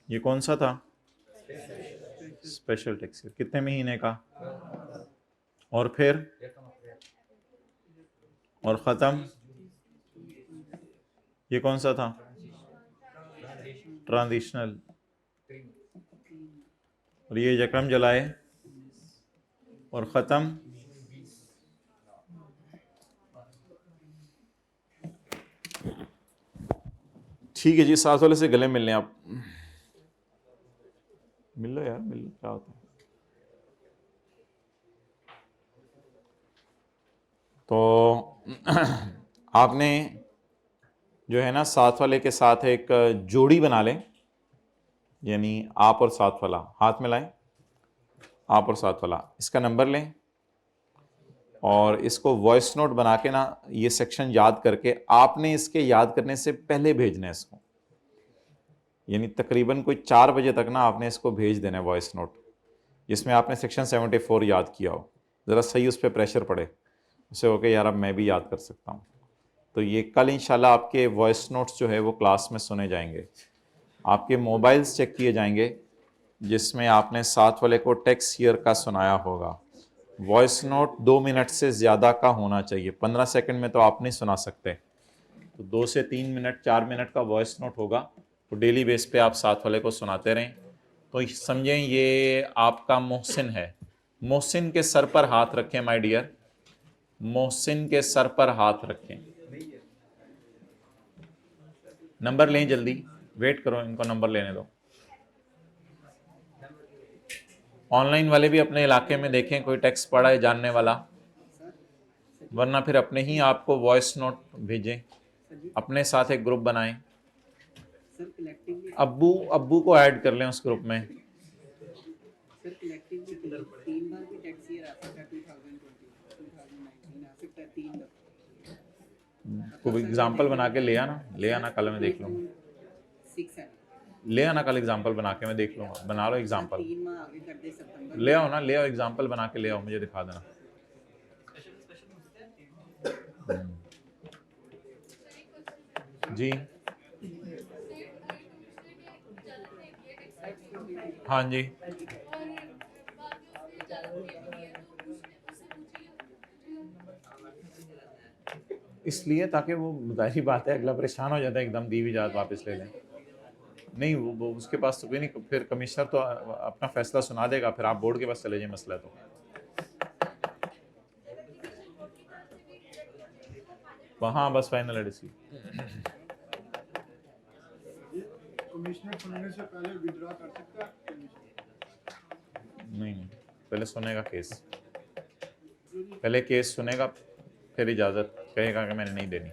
ये कौन सा था, स्पेशल टैक्स, कितने महीने का, और फिर और खत्म ये कौन सा था, ट्रांजिशनल, और ये यकम जलाए और खत्म ठीक है जी। साथ वाले से गले मिल लें आप, मिल लो यार, मिल लो, क्या होता है। तो आपने जो है ना साथ वाले के साथ एक जोड़ी बना लें, यानी आप और साथ वाला हाथ में लाएं, आप और साथ वाला, इसका नंबर लें और इसको वॉइस नोट बना के ना ये सेक्शन याद करके आपने इसके याद करने से पहले भेजना है इसको, यानी तकरीबन कोई 4 बजे तक ना आपने इसको भेज देना है वॉइस नोट, जिसमें आपने सेक्शन 74 याद किया हो, ज़रा सही उस पर प्रेशर पड़े, उसे हो के यार अब मैं भी याद कर सकता हूँ। तो ये कल इंशाल्लाह आपके वॉइस नोट्स जो है वो क्लास में सुने जाएंगे, आपके मोबाइल्स चेक किए जाएंगे जिसमें आपने साथ वाले को टेक्स्ट ईयर का सुनाया होगा। वॉइस नोट 2 मिनट से ज़्यादा का होना चाहिए, 15 सेकंड में तो आप नहीं सुना सकते, तो 2 से 3 मिनट 4 मिनट का वॉइस नोट होगा, तो डेली बेस पे आप साथ वाले को सुनाते रहें। तो समझें ये आपका मोहसिन है, मोहसिन के सर पर हाथ रखें माय डियर, मोहसिन के सर पर हाथ रखें। नंबर लें जल्दी, वेट करो, इनको नंबर लेने दो। ऑनलाइन वाले भी अपने इलाके में देखें कोई टेक्स्ट पढ़ा है जानने वाला, वरना फिर अपने ही आपको वॉइस नोट भेजें, अपने साथ एक ग्रुप बनाएं, अब्बू अब्बू को ऐड कर लें उस ग्रुप में। सर कलेक्टिवली 3 बार भी टैक्स ईयर आ सकता है, 2020 2019 आ सकता है 3 दफा। कोई एग्जाम्पल बना के ले आना कल मैं देख लूँगा। 6 है ले आना कल एग्जाम्पल बना के मैं देख लूँगा। बना लो एग्जाम्पल, 3 माह आगे कर दे सितंबर ले आओ ना, ले आओ एग्जाम्पल बना के ले आओ, मुझे दिखा देना। जी हाँ जी, इसलिए ताकि वो जाहिर बात है अगला परेशान हो जाता है एकदम दी हुई जात वापस ले लें। नहीं वो उसके पास तो कोई नहीं, फिर कमिश्नर तो अपना फैसला सुना देगा, फिर आप बोर्ड के पास चले जाए मसला तो। वहाँ बस फाइनल है डिसीजन। कमिश्नर सुनने से पहले विड्रॉ कर सकता है नहीं, पहले सुनेगा केस, पहले केस सुनेगा, फिर इजाज़त कहेगा कि मैंने नहीं देनी।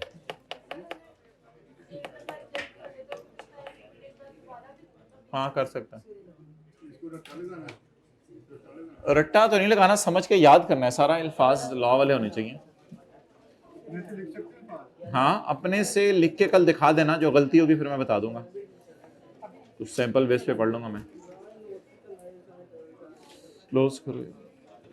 हाँ कर सकता है, इसको रखा लगाना है। रट्टा तो नहीं लगाना, समझ के याद करना है, सारा अल्फाज लॉ वाले होने चाहिए। नहीं तो लिख सकते हैं बात। हाँ अपने से लिख के कल दिखा देना, जो गलती होगी फिर मैं बता दूंगा, तो सैंपल बेस पे पढ़ लूंगा मैं। क्लोज करो।